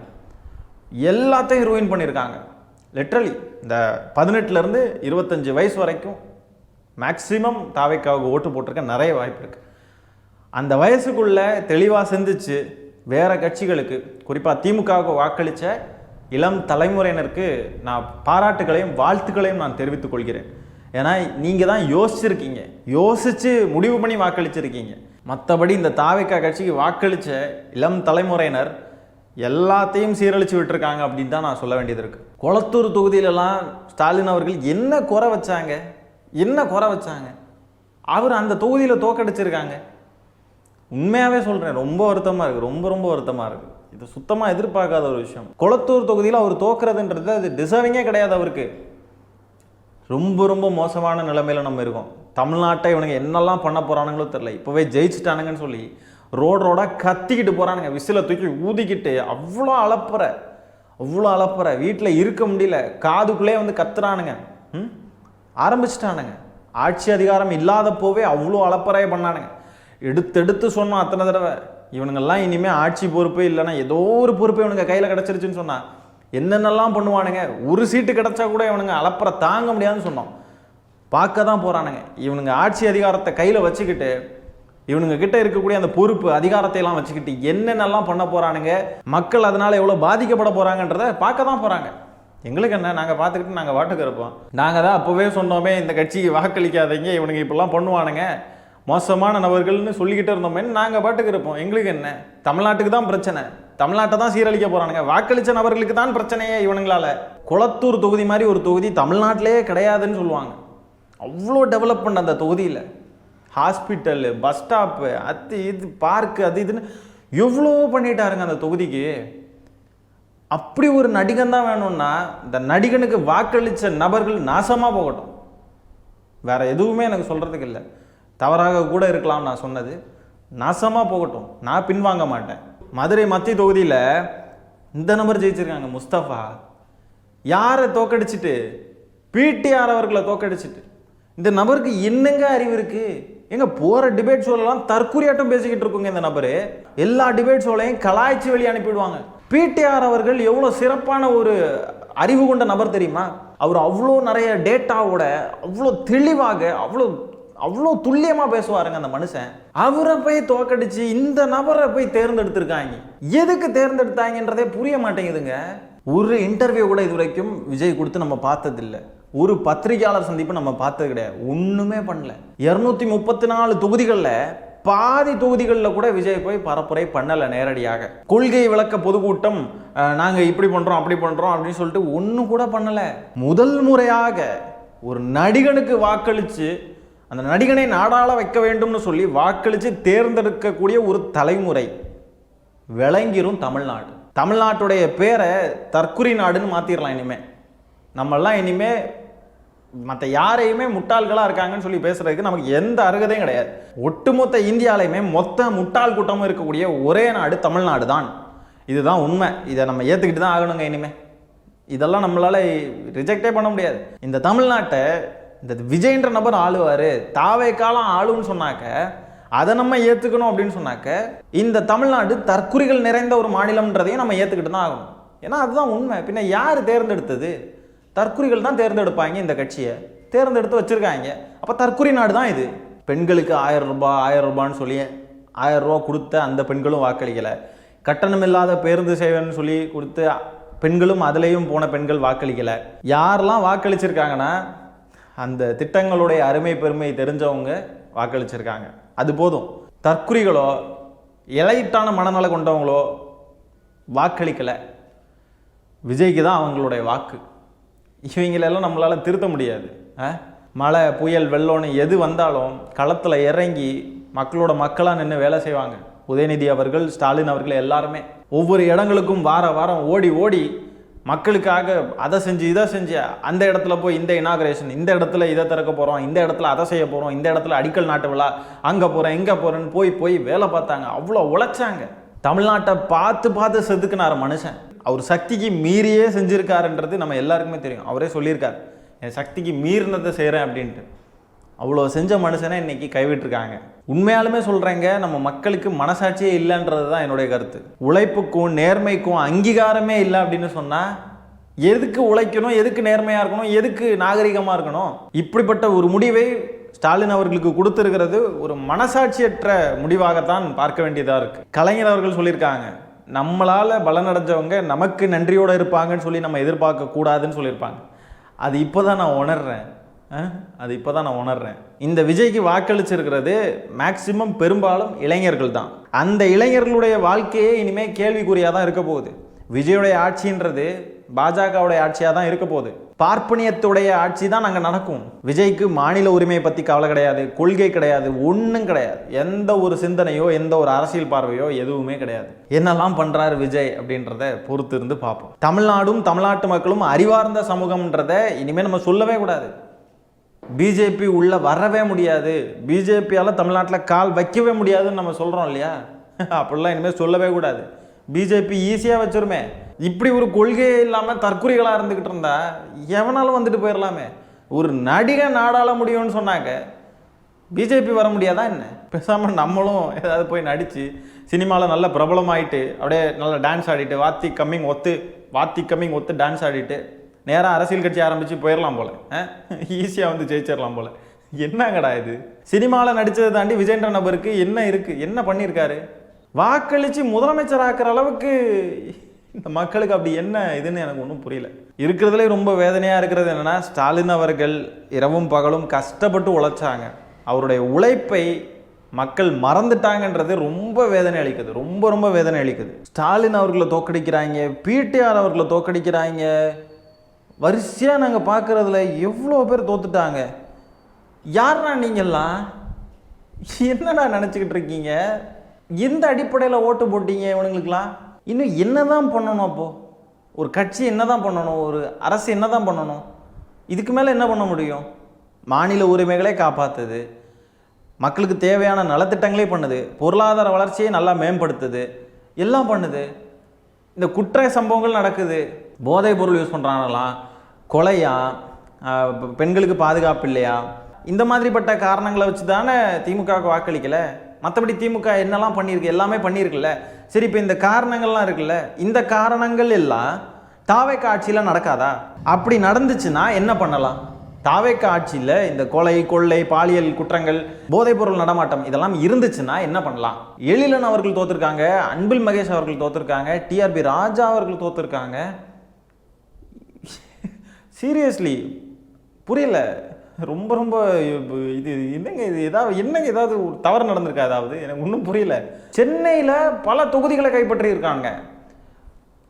எல்லாத்தையும் ரூயின் பண்ணியிருக்காங்க. லிட்ரலி இந்த 18லேருந்து 25 வயசு வரைக்கும் மேக்சிமம் தாவேக்காவுக்கு ஓட்டு போட்டிருக்க நிறைய வாய்ப்பு இருக்குது. அந்த வயசுக்குள்ளே தெளிவாக சிந்திச்சு வேறு கட்சிகளுக்கு, குறிப்பாக திமுகவுக்கு வாக்களித்த இளம் தலைமுறையினருக்கு நான் பாராட்டுகளையும் வாழ்த்துக்களையும் நான் தெரிவித்துக் கொள்கிறேன். ஏன்னா நீங்கள் தான் யோசிச்சிருக்கீங்க, யோசித்து முடிவு பண்ணி வாக்களிச்சிருக்கீங்க. மற்றபடி இந்த தாவேக்கா கட்சிக்கு வாக்களித்த இளம் தலைமுறையினர் எல்லாத்தையும் சீரழித்து விட்டுருக்காங்க அப்படின்னு தான் நான் சொல்ல வேண்டியது இருக்குது. கொளத்தூர் தொகுதியிலலாம் ஸ்டாலின் அவர்கள் என்ன குறை வச்சாங்க? என்ன குறை வச்சாங்க? அவர் அந்த தொகுதியில் தோக்கடிச்சிருக்காங்க. உண்மையாகவே சொல்கிறேன், ரொம்ப வருத்தமாக இருக்குது, ரொம்ப ரொம்ப வருத்தமாக இருக்குது. இது சுத்தமாக எதிர்பார்க்காத ஒரு விஷயம். கொளத்தூர் தொகுதியில் அவர் தோக்குறதுன்றது அது டிசர்விங்கே கிடையாது அவருக்கு. ரொம்ப ரொம்ப மோசமான நிலைமையில் நம்ம இருக்கோம். தமிழ்நாட்டை இவனுங்க என்னெல்லாம் பண்ண போகிறானுங்களோ தெரில. இப்போவே ஜெயிச்சுட்டானுங்கன்னு சொல்லி ரோடாக கத்திக்கிட்டு போகிறானுங்க, விசிலை தூக்கி ஊதிக்கிட்டு. அவ்வளோ அலப்புற வீட்டில் இருக்க முடியல, காதுக்குள்ளே கத்துறானுங்க. ஆரம்பிச்சிட்டானுங்க. ஆட்சி அதிகாரம் இல்லாதப்போவே அவ்வளோ அலப்பறையை பண்ணானுங்க. எடுத்து சொன்னோம் அத்தனை தடவை, இவனுங்கெல்லாம் இனிமேல் ஆட்சி பொறுப்பு இல்லைன்னா ஏதோ ஒரு பொறுப்பு இவனுங்க கையில் கிடச்சிருச்சுன்னு சொன்னால் என்னென்னலாம் பண்ணுவானுங்க. ஒரு சீட்டு கிடச்சா கூட இவனுங்க அலப்பறை தாங்க முடியாதுன்னு சொன்னோம். பார்க்க தான் போகிறானுங்க. இவனுங்க ஆட்சி அதிகாரத்தை கையில் வச்சுக்கிட்டு, இவனுங்க கிட்ட இருக்கக்கூடிய அந்த பொறுப்பு அதிகாரத்தை எல்லாம் வச்சுக்கிட்டு என்னென்னலாம் பண்ண போகிறானுங்க, மக்கள் அதனால் எவ்வளோ பாதிக்கப்பட போகிறாங்கன்றதை பார்க்க தான் போகிறாங்க. எங்களுக்கு என்ன, நாங்கள் பார்த்துக்கிட்டு நாங்கள் வாட்டுக்கு இருப்போம். நாங்கள் தான் அப்போவே சொன்னோமே இந்த கட்சிக்கு வாக்களிக்காதீங்க, இவனுங்க இப்படிலாம் பண்ணுவானுங்க, மோசமான நபர்கள்னு சொல்லிக்கிட்டே இருந்தோமே, நாங்கள் பாட்டுக்கு இருப்போம். எங்களுக்கு என்ன, தமிழ்நாட்டுக்கு தான் பிரச்சனை, தமிழ்நாட்டை தான் சீரழிக்க போகிறானுங்க, வாக்களித்த நபர்களுக்கு தான் பிரச்சனையே இவனுங்களால். கொளத்தூர் தொகுதி மாதிரி ஒரு தொகுதி தமிழ்நாட்டிலே கிடையாதுன்னு சொல்லுவாங்க. அவ்வளோ டெவலப் பண்ண அந்த தொகுதியில் ஹாஸ்பிட்டலு, பஸ் ஸ்டாப்பு, அது இது பார்க்கு, அது இதுன்னு எவ்வளோ பண்ணிட்டாருங்க அந்த தொகுதிக்கு. அப்படி ஒரு நடிகன் தான் வேணும்னா இந்த நடிகனுக்கு வாக்களித்த நபர்கள் நாசமாக போகட்டும். வேற எதுவுமே எனக்கு சொல்கிறதுக்கு இல்லை. தவறாக கூட இருக்கலாம் நான் சொன்னது. நாசமாக போகட்டும், நான் பின்வாங்க மாட்டேன். மதுரை மத்திய தொகுதியில் இந்த நபர் ஜெயிச்சிருக்காங்க, முஸ்தபா. யாரை தோக்கடிச்சிட்டு? பிடிஆர் அவர்களை தோக்கடிச்சிட்டு. இந்த நபருக்கு என்னங்க அறிவு இருக்கு? எங்க போகிற டிபேட் ஷோலாம் தற்கொலையாட்டம் பேசிக்கிட்டு இருக்குங்க இந்த நபர். எல்லா டிபேட் ஷோலையும் கலாய்ச்சி வெளியே அனுப்பிடுவாங்க. பிடிஆர் அவர்கள் எவ்வளோ சிறப்பான ஒரு அறிவு கொண்ட நபர் தெரியுமா? அவர் அவ்வளோ நிறைய டேட்டாவோட அவ்வளோ தெளிவாக அவ்வளோ துல்லியமாக பேசுவாருங்க அந்த மனுஷன். அவரை போய் தோக்கடிச்சு இந்த நபரை போய் தேர்ந்தெடுத்திருக்காங்க. எதுக்கு தேர்ந்தெடுத்தாங்கன்றதே புரிய மாட்டேங்குதுங்க. ஒரு இன்டர்வியூ கூட இது வரைக்கும் விஜய் கொடுத்து நம்ம பார்த்ததில்லை. ஒரு பத்திரிகையாளர் சந்திப்பு நம்ம பார்த்தது கிடையாது. ஒன்றுமே பண்ணல. 234 தொகுதிகளில் பாதி தொகுதிகளில் கூட விஜய் போய் பரப்புரை பண்ணலை நேரடியாக. கொள்கை விளக்க பொதுக்கூட்டம் நாங்கள் இப்படி பண்ணுறோம் அப்படி பண்ணுறோம் அப்படின்னு சொல்லிட்டு ஒன்றும் கூட பண்ணலை. முதல் முறையாக ஒரு நடிகனுக்கு வாக்களித்து அந்த நடிகனை நாடாள வைக்க வேண்டும்னு சொல்லி வாக்களித்து தேர்ந்தெடுக்கக்கூடிய ஒரு தலைமுறை விளங்கிரும் தமிழ்நாடு. தமிழ்நாட்டுடைய பேரை தற்குறி நாடுன்னு மாற்றிடலாம். இனிமேல் நம்மெல்லாம் இனிமேல் மற்ற யாரையுமே முட்டாள்களாக இருக்காங்கன்னு சொல்லி பேசுறதுக்கு நமக்கு எந்த அருகதையும் கிடையாது. ஒட்டுமொத்த இந்தியாலையுமே மொத்த முட்டாள் கூட்டமும் இருக்கக்கூடிய ஒரே நாடு தமிழ்நாடு தான். இதுதான் உண்மை. இதை நம்ம ஏற்றுக்கிட்டு தான் ஆகணுங்க. இனிமேல் இதெல்லாம் நம்மளால ரிஜெக்டே பண்ண முடியாது. இந்த தமிழ்நாட்டை இந்த விஜய்ன்ற நபர் ஆளுவார், தாவே காலம் ஆளுன்னு சொன்னாக்க அதை நம்ம ஏற்றுக்கணும் அப்படின்னு சொன்னாக்க இந்த தமிழ்நாடு தற்குறிகள் நிறைந்த ஒரு மாநிலம்ன்றதையும் நம்ம ஏற்றுக்கிட்டு தான் ஆகணும். ஏன்னா அதுதான் உண்மை. பின்ன யார் தேர்ந்தெடுத்தது? தற்குறிகள் தான் தேர்ந்தெடுப்பாங்க. இந்த கட்சியை தேர்ந்தெடுத்து வச்சுருக்காங்க. அப்போ தற்குறி நாடு தான் இது. பெண்களுக்கு 1000 ரூபான்னு சொல்லி 1000 ரூபா கொடுத்த அந்த பெண்களும் வாக்களிக்கலை. கட்டணமில்லாத பேருந்து சேவைன்னு சொல்லி கொடுத்து பெண்களும் அதுலேயும் போன பெண்கள் வாக்களிக்கலை. யாரெல்லாம் வாக்களிச்சிருக்காங்கன்னா அந்த திட்டங்களுடைய அருமை பெருமை தெரிஞ்சவங்க வாக்களிச்சிருக்காங்க. அது போதும். தற்குறிகளோ எலைட்டான மனநல கொண்டவங்களோ வாக்களிக்கலை. விஜய்க்கு தான் அவங்களுடைய வாக்கு. இவங்களெல்லாம் நம்மளால் திருத்த முடியாது. மழை புயல் வெள்ளோன்னு எது வந்தாலும் களத்தில் இறங்கி மக்களாக நின்று வேலை செய்வாங்க. உதயநிதி அவர்கள், ஸ்டாலின் அவர்கள் எல்லாருமே ஒவ்வொரு இடங்களுக்கும் வாரம் ஓடி மக்களுக்காக அதை செஞ்சு இதை செஞ்சு அந்த இடத்துல போய் இந்த இனாகரேஷன், இந்த இடத்துல இதை திறக்க போகிறோம், இந்த இடத்துல அதை செய்ய போகிறோம், இந்த இடத்துல அடிக்கல் நாட்டு விழா, அங்கே போகிறேன் இங்கே போகிறேன்னு போய் வேலை பார்த்தாங்க. அவ்வளோ உழைச்சாங்க. தமிழ்நாட்டை பார்த்து செதுக்குனார் மனுஷன். அவர் சக்திக்கு மீறியே செஞ்சுருக்காருன்றது நம்ம எல்லாருக்குமே தெரியும். அவரே சொல்லியிருக்கார், என் சக்திக்கு மீறினதை செய்கிறேன் அப்படின்ட்டு. அவ்வளோ செஞ்ச மனுஷனை இன்னைக்கு கைவிட்டிருக்காங்க. உண்மையாலுமே சொல்கிறேங்க, நம்ம மக்களுக்கு மனசாட்சியே இல்லைன்றது தான் என்னுடைய கருத்து. உழைப்புக்கும் நேர்மைக்கும் அங்கீகாரமே இல்லை அப்படின்னு சொன்னால் எதுக்கு உழைக்கணும், எதுக்கு நேர்மையாக இருக்கணும், எதுக்கு நாகரிகமாக இருக்கணும்? இப்படிப்பட்ட ஒரு முடிவை ஸ்டாலின் அவர்களுக்கு கொடுத்துருக்கிறது ஒரு மனசாட்சியற்ற முடிவாகத்தான் பார்க்க வேண்டியதாக இருக்குது. கலைஞர் அவர்கள் சொல்லியிருக்காங்க, நம்மளால் பலனடைஞ்சவங்க நமக்கு நன்றியோடு இருப்பாங்கன்னு சொல்லி நம்ம எதிர்பார்க்க கூடாதுன்னு சொல்லியிருப்பாங்க. அது இப்போ தான் நான் உணர்றேன். இந்த விஜய்க்கு வாக்களிச்சிருக்கிறது மேக்சிமம் பெரும்பாலும் இளைஞர்கள் தான். அந்த இளைஞர்களுடைய வாழ்க்கையே இனிமேல் கேள்விக்குறியாக தான் இருக்க போகுது. விஜயுடைய ஆட்சின்றது பாஜகவுடைய ஆட்சியாக தான் இருக்க போகுது. பார்ப்பனியத்துடைய ஆட்சி தான் அங்கே நடக்கும். விஜய்க்கு மாநில உரிமையை பற்றி கவலை கிடையாது, கொள்கை கிடையாது, ஒன்றும் கிடையாது. எந்த ஒரு சிந்தனையோ எந்த ஒரு அரசியல் பார்வையோ எதுவுமே கிடையாது. என்னெல்லாம் பண்ணுறாரு விஜய் அப்படின்றத பொறுத்து இருந்து பார்ப்போம். தமிழ்நாடும் தமிழ்நாட்டு மக்களும் அறிவார்ந்த சமூகம்ன்றதை இனிமேல் நம்ம சொல்லவே கூடாது. பிஜேபி உள்ள வரவே முடியாது, பிஜேபியால் தமிழ்நாட்டில் கால் வைக்கவே முடியாதுன்னு நம்ம சொல்கிறோம் இல்லையா? அப்படிலாம் இனிமேல் சொல்லவே கூடாது. பிஜேபி ஈஸியாக வச்சிருமே. இப்படி ஒரு கொள்கையே இல்லாமல் தற்குறிகளாக இருந்துக்கிட்டு இருந்தா எவனாலும் வந்துட்டு போயிடலாமே. ஒரு நடிகன் நாடாள முடியும்னு சொன்னாங்க, பிஜேபி வர முடியாதா என்ன? பேசாமல் நம்மளும் ஏதாவது போய் நடித்து சினிமாவில் நல்ல பிரபலமாயிட்டு அப்படியே நல்லா டான்ஸ் ஆடிட்டு வாத்தி கம்மிங் ஒத்து டான்ஸ் ஆடிட்டு நேராக அரசியல் கட்சி ஆரம்பித்து போயிடலாம் போல். ஈஸியாக வந்து ஜெயிச்சிடலாம் போல். என்னங்கடா இது? சினிமாவில் நடித்ததை தாண்டி விஜய்ன்ற நபருக்கு என்ன இருக்குது, என்ன பண்ணியிருக்காரு? வாக்களித்து முதலமைச்சர் ஆக்கிற அளவுக்கு இந்த மக்களுக்கு அப்படி என்ன இதுன்னு எனக்கு ஒன்றும் புரியல. இருக்கிறதுலே ரொம்ப வேதனையாக இருக்கிறது என்னென்னா, ஸ்டாலின் அவர்கள் இரவும் பகலும் கஷ்டப்பட்டு உழைச்சாங்க. அவருடைய உழைப்பை மக்கள் மறந்துட்டாங்கன்றது ரொம்ப வேதனை அளிக்குது. ரொம்ப வேதனை அளிக்குது. ஸ்டாலின் அவர்களை தோக்கடிக்கிறாங்க, பிடிஆர் அவர்களை தோக்கடிக்கிறாங்க. வரிசையாக நாங்கள் பார்க்குறதுல எவ்வளோ பேர் தோத்துட்டாங்க. யாரா நீங்கள்லாம்? என்னடா நினச்சிக்கிட்டு இருக்கீங்க? எந்த அடிப்படையில் ஓட்டு போட்டீங்க இவனுங்களுக்கெல்லாம்? இன்னும் என்ன தான் பண்ணணும்? அப்போது ஒரு கட்சி என்ன தான் பண்ணணும், ஒரு அரசு என்ன தான் பண்ணணும், இதுக்கு மேலே என்ன பண்ண முடியும்? மாநில உரிமைகளே காப்பாற்றுது, மக்களுக்கு தேவையான நலத்திட்டங்களே பண்ணுது, பொருளாதார வளர்ச்சியை நல்லா மேம்படுத்துது, எல்லாம் பண்ணுது. இந்த குற்ற சம்பவங்கள் நடக்குது, போதைப் பொருள் யூஸ் பண்ணுறாங்களாம், கொலையா, பெண்களுக்கு பாதுகாப்பு இல்லையா, இந்த மாதிரிப்பட்ட காரணங்களை வச்சு தானே திமுகவுக்கு வாக்களிக்கலை. மற்றபடி திமுக என்னெல்லாம் பண்ணியிருக்கு, எல்லாமே பண்ணியிருக்குல்ல. சரி, இப்போ இந்த காரணங்கள்லாம் இருக்குல்ல, இந்த காரணங்கள் எல்லாம் தாவேக்கா ஆட்சியில் நடக்காதா? அப்படி நடந்துச்சுன்னா என்ன பண்ணலாம்? தாவேக்கா ஆட்சியில் இந்த கொலை, கொள்ளை, பாலியல் குற்றங்கள், போதைப்பொருள் நடமாட்டம் இதெல்லாம் இருந்துச்சுன்னா என்ன பண்ணலாம்? எழிலன் அவர்கள் தோத்துருக்காங்க, அன்பில் மகேஷ் அவர்கள் தோத்துருக்காங்க, டிஆர்பி ராஜா அவர்கள் தோத்துருக்காங்க. சீரியஸ்லி புரியல. ரொம்ப ரொம்ப இது என்னங்க, இது ஏதாவது ஒரு தவறு நடந்திருக்கா? அதாவது எனக்கு ஒன்றும் புரியல. சென்னையில் பல தொகுதிகளை கைப்பற்றி இருக்காங்க.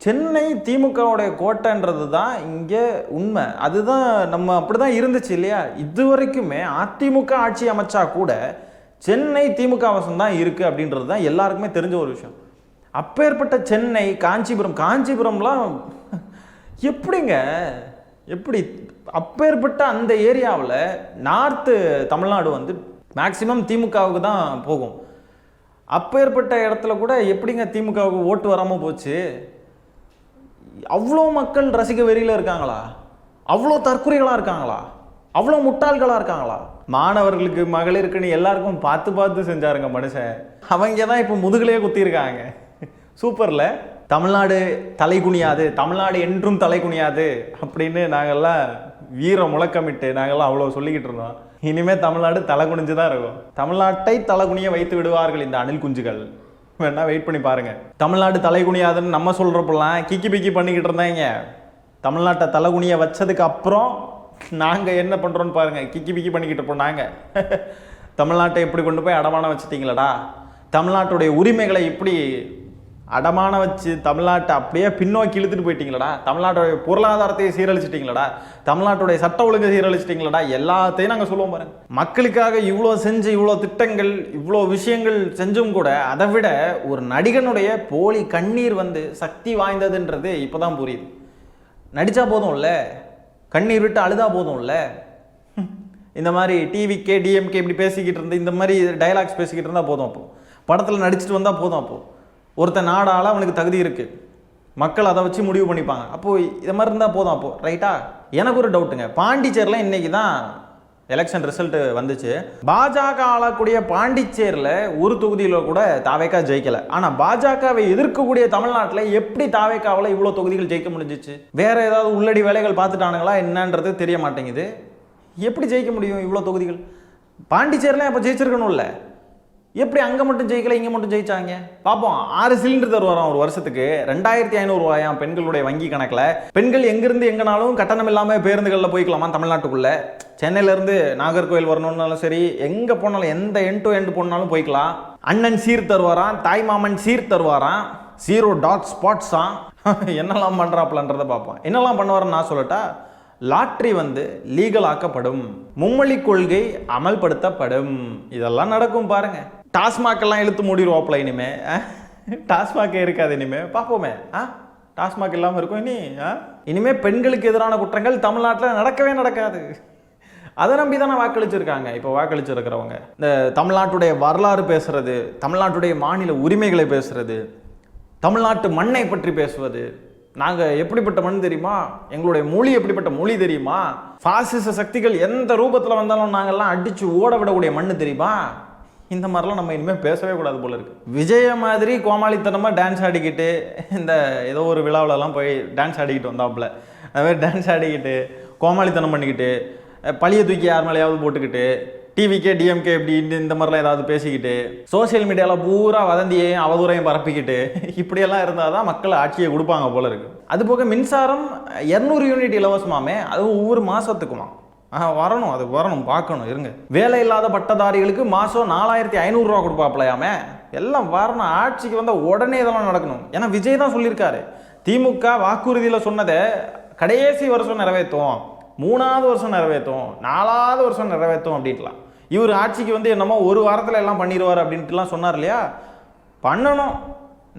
சென்னை திமுகவுடைய கோட்டைன்றது தான் இங்கே உண்மை. அதுதான் நம்ம அப்படி தான் இருந்துச்சு இல்லையா? இது வரைக்குமே அதிமுக ஆட்சி அமைச்சா கூட சென்னை திமுக வசம் தான் இருக்குது அப்படின்றது தான் எல்லாருக்குமே தெரிஞ்ச ஒரு விஷயம். அப்பேற்பட்ட சென்னை, காஞ்சிபுரம்லாம் எப்படிங்க, எப்படி அப்பேற்பட்ட அந்த ஏரியாவில் நார்த்து தமிழ்நாடு வந்து மேக்சிமம் திமுகவுக்கு தான் போகும். அப்பேற்பட்ட இடத்துல கூட எப்படிங்க திமுகவுக்கு ஓட்டு வராமல் போச்சு? அவ்வளோ மக்கள் ரசிக வெறியில் இருக்காங்களா? அவ்வளோ தற்குறிகளாக இருக்காங்களா? அவ்வளோ முட்டாள்களாக இருக்காங்களா? மாணவர்களுக்கு, மகளிருக்குன்னு எல்லாருக்கும் பார்த்து செஞ்சாருங்க மனுஷன். அவங்க தான் இப்போ முதுகிலேயே குத்திருக்காங்க. சூப்பரில். தமிழ்நாடு தலை குனியாது, தமிழ்நாடு என்றும் தலை குனியாது அப்படின்னு நாங்கள்லாம் வீர முழக்கமிட்டு நாங்கள்லாம் அவ்வளோ சொல்லிக்கிட்டு இருந்தோம். இனிமேல் தமிழ்நாடு தலை குனிஞ்சு தான் இருக்கும். தமிழ்நாட்டை தலை குனிய வைத்து விடுவார்கள் இந்த அணில் குஞ்சுகள். வேணா வெயிட் பண்ணி பாருங்க. தமிழ்நாடு தலை குனியாதுன்னு நம்ம சொல்கிறப்பெல்லாம் கிக்கி பிக்கி பண்ணிக்கிட்டு இருந்தாங்க. தமிழ்நாட்டை தலை குனிய வச்சதுக்கு அப்புறம் நாங்கள் என்ன பண்ணுறோன்னு பாருங்க. கிக்கி பிக்கி பண்ணிக்கிட்டு இருப்போம் நாங்கள். தமிழ்நாட்டை எப்படி கொண்டு போய் அடமானம் வச்சுட்டீங்களடா, தமிழ்நாட்டுடைய உரிமைகளை இப்படி அடமான வச்சு தமிழ்நாட்டை அப்படியே பின்னோக்கி இழுத்துட்டு போயிட்டீங்களடா, தமிழ்நாட்டுடைய பொருளாதாரத்தை சீரழிச்சிட்டிங்களடா, தமிழ்நாட்டுடைய சட்ட ஒழுங்கை சீரழிச்சிட்டிங்களடா, எல்லாத்தையும் நாங்கள் சொல்லுவோம் பாருங்க. மக்களுக்காக இவ்வளோ செஞ்சு, இவ்வளோ திட்டங்கள், இவ்வளோ விஷயங்கள் செஞ்சும் கூட அதை விட ஒரு நடிகனுடைய போலி கண்ணீர் வந்து சக்தி வாய்ந்ததுன்றது இப்போ தான் புரியுது. நடித்தா போதும்ல, கண்ணீர் விட்டு அழுதா போதும்ல. இந்த மாதிரி டிவிக்கே டிஎம்கே இப்படி பேசிக்கிட்டு இருந்து, இந்த மாதிரி டைலாக்ஸ் பேசிக்கிட்டு இருந்தால் போதும். அப்போ படத்தில் நடிச்சுட்டு வந்தால் போதும். அப்போது ஒருத்தன் நாடால் அவனுக்கு தகுதி இருக்குது, மக்கள் அதை வச்சு முடிவு பண்ணிப்பாங்க. அப்போது இதை மாதிரி இருந்தால் போதும். அப்போது ரைட்டா? எனக்கு ஒரு டவுட்டுங்க. பாண்டிச்சேரியில் இன்றைக்கி தான் எலெக்ஷன் ரிசல்ட்டு வந்துச்சு. பாஜக ஆளக்கூடிய பாண்டிச்சேரியில் ஒரு தொகுதியில் கூட தாவேக்கா ஜெயிக்கலை. ஆனால் பாஜகவை எதிர்க்கக்கூடிய தமிழ்நாட்டில் எப்படி தாவேக்காவில் இவ்வளோ தொகுதிகள் ஜெயிக்க முடிஞ்சிச்சு? வேறு ஏதாவது உள்ளடி வேலைகள் பார்த்துட்டானுங்களா என்னன்றது தெரிய மாட்டேங்குது. எப்படி ஜெயிக்க முடியும் இவ்வளோ தொகுதிகள்? பாண்டிச்சேரியில் இப்போ ஜெயிச்சிருக்கணும்ல, எப்படி அங்கே மட்டும் ஜெயிக்கல, இங்கே மட்டும் ஜெயிச்சாங்க? பார்ப்போம். 6 சிலிண்டர் தருவாராம் ஒரு வருஷத்துக்கு, 2500 ரூபாயாம் பெண்களுடைய வங்கி கணக்கில். பெண்கள் எங்கேருந்து எங்கேனாலும் கட்டணம் இல்லாமல் பேருந்துகளில் போய்க்கலாமா தமிழ்நாட்டுக்குள்ளே? சென்னையிலேருந்து நாகர்கோவில் வரணுன்னாலும் சரி, எங்கே போனாலும், எந்த எண்ட் டு எண்ட் போனாலும் போய்க்கலாம். அண்ணன் சீர் தருவாராம், தாய் மாமன் சீர் தருவாராம், 0 டாட் ஸ்பாட்ஸாம். என்னெல்லாம் பண்ணுறாப்புலன்றதை பார்ப்போம். என்னெல்லாம் பண்ணுவாருன்னு நான் சொல்லட்டா? லாட்ரி வந்து லீகல் ஆக்கப்படும், மும்மொழி கொள்கை அமல்படுத்தப்படும், இதெல்லாம் நடக்கும் பாருங்க. டாஸ்மாக் இழுத்து மூடிடுவாப்புல இனிமே. டாஸ்மாக் இருக்காது இனிமே. பார்ப்போமே. டாஸ்மாக் இல்லாமல் இருக்கும் இனிமே பெண்களுக்கு எதிரான குற்றங்கள் தமிழ்நாட்டில் நடக்கவே நடக்காது. அதை நம்பி தானே வாக்களிச்சிருக்காங்க இப்போ வாக்களிச்சிருக்கிறவங்க. இந்த தமிழ்நாட்டுடைய வரலாறு பேசுறது, தமிழ்நாட்டுடைய மாநில உரிமைகளை பேசுறது, தமிழ்நாட்டு மண்ணை பற்றி பேசுவது, நாங்கள் எப்படிப்பட்ட மண் தெரியுமா, எங்களுடைய மொழி எப்படிப்பட்ட மொழி தெரியுமா, பாசிச சக்திகள் எந்த ரூபத்தில் வந்தாலும் நாங்கள்லாம் அடித்து ஓட விடக்கூடிய மண் தெரியுமா, இந்த மாதிரிலாம் நம்ம இனிமேல் பேசவே கூடாது போல இருக்குது. விஜய மாதிரி கோமாளித்தனமாக டான்ஸ் ஆடிக்கிட்டு, இந்த ஏதோ ஒரு விழாவிலலாம் போய் டான்ஸ் ஆடிக்கிட்டு வந்தாப்புல, அதுமாதிரி டான்ஸ் ஆடிக்கிட்டு கோமாளித்தனம் பண்ணிக்கிட்டு, பழிய தூக்கி யார் மேலேயாவது போட்டுக்கிட்டு, டிவிக்கே டிஎம்கே இப்படி இந்த மாதிரிலாம் ஏதாவது பேசிக்கிட்டு, சோசியல் மீடியாவில் பூரா வதந்தியையும் அவதூறையும் பரப்பிக்கிட்டு, இப்படியெல்லாம் இருந்தால் தான் மக்கள் ஆட்சியை கொடுப்பாங்க போல இருக்கு. அதுபோக மின்சாரம் 200 யூனிட் இலவசமாமே, அது ஒவ்வொரு மாதத்துக்குமா வரணும். அது வரணும், பார்க்கணும், இருங்க. வேலை இல்லாத பட்டதாரிகளுக்கு மாதம் 4500 ரூபா கொடுப்பாப்லையாமே. எல்லாம் வரணும். ஆட்சிக்கு வந்தால் உடனே இதெல்லாம் நடக்கணும். ஏன்னா விஜய் தான் சொல்லியிருக்காரு, திமுக வாக்குறுதியில் சொன்னதை கடைசி வருஷம் நிறைவேற்றும், 3ஆவது வருஷம் நிறைவேற்றும், 4ஆவது வருஷம் நிறைவேற்றும் அப்படின்ட்டுலாம். இவர் ஆட்சிக்கு வந்து என்னமோ ஒரு வாரத்தில் எல்லாம் பண்ணிடுவார் அப்படின்ட்டுலாம் சொன்னார் இல்லையா? பண்ணணும்.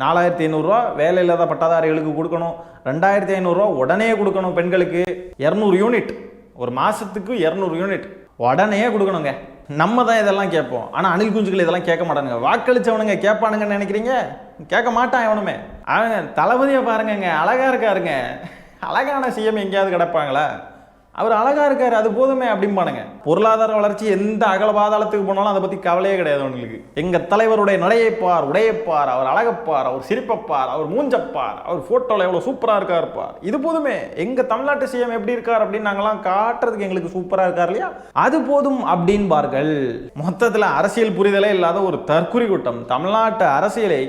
4500 வேலை இல்லாத பட்டதாரிகளுக்கு கொடுக்கணும், 2500 உடனே கொடுக்கணும் பெண்களுக்கு, 200 யூனிட் ஒரு மாதத்துக்கு 200 யூனிட் உடனே கொடுக்கணுங்க. நம்ம தான் இதெல்லாம் கேட்போம். ஆனால் அணில் குஞ்சுகள் இதெல்லாம் கேட்க மாட்டானுங்க. வாக்களிச்சவனுங்க கேட்பானுங்கன்னு நினைக்கிறீங்க? கேட்க மாட்டான் எவனுமே. அவங்க தளபதியை பாருங்கங்க, அழகா இருக்காருங்க. அழகான சிஎம் எங்கேயாவது கிடப்பாங்களா? அவர் அழகா இருக்காரு, அது போதுமே அப்படிம்பானுங்க. பொருளாதார வளர்ச்சி எந்த அகல பாதாளத்துக்கு போனாலும் அதை பற்றி கவலையே கிடையாது அவங்களுக்கு. எங்க தலைவருடைய நடையைப்பார், உடையப்பார், அவர் அழகப்பார், அவர் சிரிப்பப்பார், அவர் மூஞ்சப்பார், அவர் போட்டோல எவ்வளவு சூப்பரா இருக்காருப்பார், இது போதுமே. எங்க தமிழ்நாட்டு சிஎம் எப்படி இருக்கார் அப்படின்னு நாங்கெல்லாம் காட்டுறதுக்கு எங்களுக்கு சூப்பரா இருக்கார் இல்லையா, அது போதும் அப்படின்பார்கள். மொத்தத்தில் அரசியல் புரிதலே இல்லாத ஒரு தற்குறி கூட்டம் தமிழ்நாட்டு அரசியலை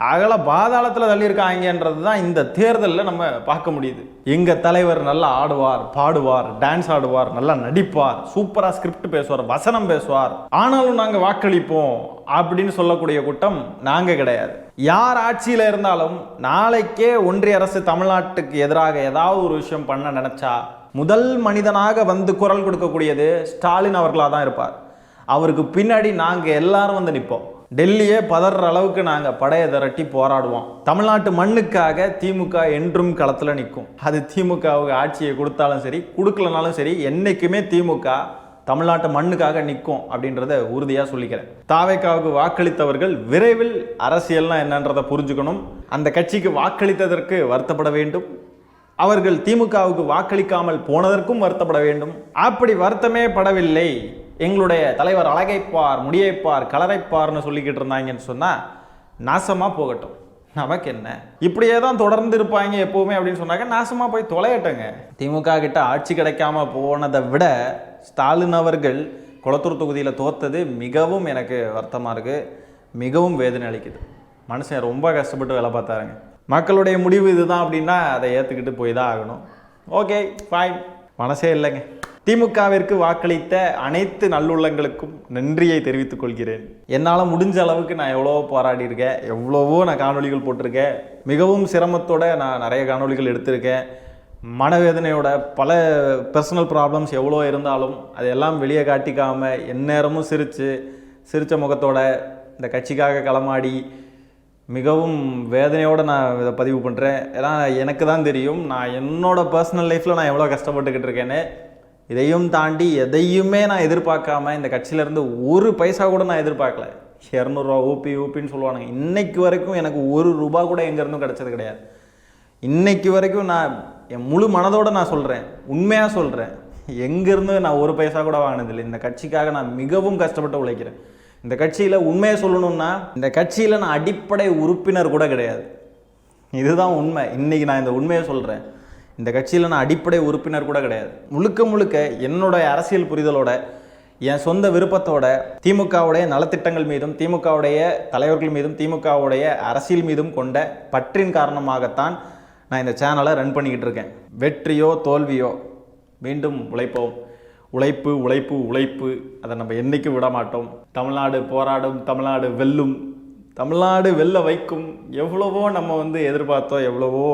அகல பாதாளத்தில் தள்ளியிருக்காங்கன்றது தான் இந்த தேர்தலில் நம்ம பார்க்க முடியுது. எங்கள் தலைவர் நல்லா ஆடுவார், பாடுவார், டான்ஸ் ஆடுவார், நல்லா நடிப்பார், சூப்பராக ஸ்கிரிப்ட் பேசுவார், வசனம் பேசுவார், ஆனாலும் நாங்கள் வாக்களிப்போம் அப்படின்னு சொல்லக்கூடிய கூட்டம் நாங்கள் கிடையாது. யார் ஆட்சியில் இருந்தாலும் நாளைக்கே ஒன்றிய அரசு தமிழ்நாட்டுக்கு எதிராக ஏதாவது ஒரு விஷயம் பண்ண நினைச்சா முதல் மனிதனாக வந்து குரல் கொடுக்கக்கூடியது ஸ்டாலின் அவர்களாக தான் இருப்பார். அவருக்கு பின்னாடி நாங்கள் எல்லாரும் வந்து நிற்போம். டெல்லியே பதற அளவுக்கு நாங்கள் படையை திரட்டி போராடுவோம். தமிழ்நாட்டு மண்ணுக்காக திமுக என்றும் களத்தில் நிற்கும். அது திமுகவுக்கு ஆட்சியை கொடுத்தாலும் சரி, கொடுக்கலனாலும் சரி, என்னைக்குமே திமுக தமிழ்நாட்டு மண்ணுக்காக நிற்கும் அப்படின்றத உறுதியாக சொல்லிக்கிறேன். தாவேக்காவுக்கு வாக்களித்தவர்கள் விரைவில் அரசியல்னா என்னன்றதை புரிஞ்சுக்கணும். அந்த கட்சிக்கு வாக்களித்ததற்கு வருத்தப்பட வேண்டும். அவர்கள் திமுகவுக்கு வாக்களிக்காமல் போனதற்கும் வருத்தப்பட வேண்டும். அப்படி வருத்தமே படவில்லை, எங்களுடைய தலைவர் அழகைப்பார், முடியைப்பார், கலரைப்பார்னு சொல்லிக்கிட்டு இருந்தாங்கன்னு சொன்னால் நாசமாக போகட்டும், நமக்கு என்ன. இப்படியே தான் தொடர்ந்து இருப்பாங்க எப்போவுமே அப்படின்னு சொன்னாங்க. நாசமாக போய் தொலையட்டங்க. திமுக கிட்ட ஆட்சி கிடைக்காம போனதை விட ஸ்டாலின் அவர்கள் கொளத்தூர் தொகுதியில் தோத்தது மிகவும் எனக்கு வருத்தமாக இருக்குது, மிகவும் வேதனை அளிக்குது. மனுஷன் ரொம்ப கஷ்டப்பட்டு வேலை பார்த்தாருங்க. மக்களுடைய முடிவு இதுதான் அப்படின்னா அதை ஏற்றுக்கிட்டு போய் தான் ஆகணும். ஓகே ஃபைன், மனசே இல்லைங்க. திமுகவிற்கு வாக்களித்த அனைத்து நல்லுள்ளங்களுக்கும் நன்றியை தெரிவித்துக் கொள்கிறேன். என்னால் முடிஞ்ச அளவுக்கு நான் எவ்வளவோ போராடி இருக்கேன், எவ்வளவோ நான் காணொலிகள் போட்டிருக்கேன், மிகவும் சிரமத்தோடு நான் நிறைய காணொலிகள் எடுத்திருக்கேன். மனவேதனையோட பல பர்சனல் ப்ராப்ளம்ஸ் எவ்வளோ இருந்தாலும் அதையெல்லாம் வெளியே காட்டிக்காமல் எந்நேரமும் சிரித்த முகத்தோட இந்த கட்சிக்காக களமாடி மிகவும் வேதனையோடு நான் இதை பதிவு பண்ணுறேன். ஏன்னா எனக்கு தான் தெரியும் நான் என்னோடய பர்சனல் லைஃப்பில் நான் எவ்வளோ கஷ்டப்பட்டுக்கிட்டு இருக்கேன்னு. இதையும் தாண்டி எதையுமே நான் எதிர்பார்க்காம இந்த கட்சியிலேருந்து ஒரு பைசா கூட நான் எதிர்பார்க்கல. 200 ஊப்பின்னு சொல்லுவானுங்க. இன்னைக்கு வரைக்கும் எனக்கு ₹1 கூட எங்கேருந்தும் கிடச்சது கிடையாது. இன்னைக்கு வரைக்கும் நான் என் முழு மனதோடு நான் சொல்கிறேன், உண்மையாக சொல்கிறேன், எங்கேருந்து நான் ஒரு பைசா கூட வாங்கினதில்லை. இந்த கட்சிக்காக நான் மிகவும் கஷ்டப்பட்டு உழைக்கிறேன். இந்த கட்சியில் உண்மையை சொல்லணும்னா இந்த கட்சியில் நான் அடிப்படை உறுப்பினர் கூட கிடையாது. இதுதான் உண்மை. இன்றைக்கி நான் இந்த உண்மையை சொல்கிறேன். இந்த கட்சியில் நான் அடிப்படை உறுப்பினர் கூட கிடையாது. முழுக்க முழுக்க என்னுடைய அரசியல் புரிதலோட, என் சொந்த விருப்பத்தோட, திமுகவுடைய நலத்திட்டங்கள் மீதும், திமுகவுடைய தலைவர்கள் மீதும், திமுகவுடைய அரசியல் மீதும் கொண்ட பற்றின் காரணமாகத்தான் நான் இந்த சேனலை ரன் பண்ணிக்கிட்டு இருக்கேன். வெற்றியோ தோல்வியோ மீண்டும் உழைப்போம். உழைப்பு உழைப்பு உழைப்பு, அதை நம்ம என்றைக்கும் விட மாட்டோம். தமிழ்நாடு போராடும், தமிழ்நாடு வெல்லும், தமிழ்நாடு வெல்ல வைக்கும். எவ்வளவோ நம்ம எதிர்பார்த்தோம், எவ்வளவோ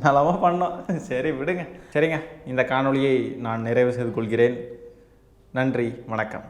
நலமாக பண்ணோம். சரி விடுங்க. சரிங்க, இந்த காணொளியை நான் நிறைவு செய்து கொள்கிறேன். நன்றி, வணக்கம்.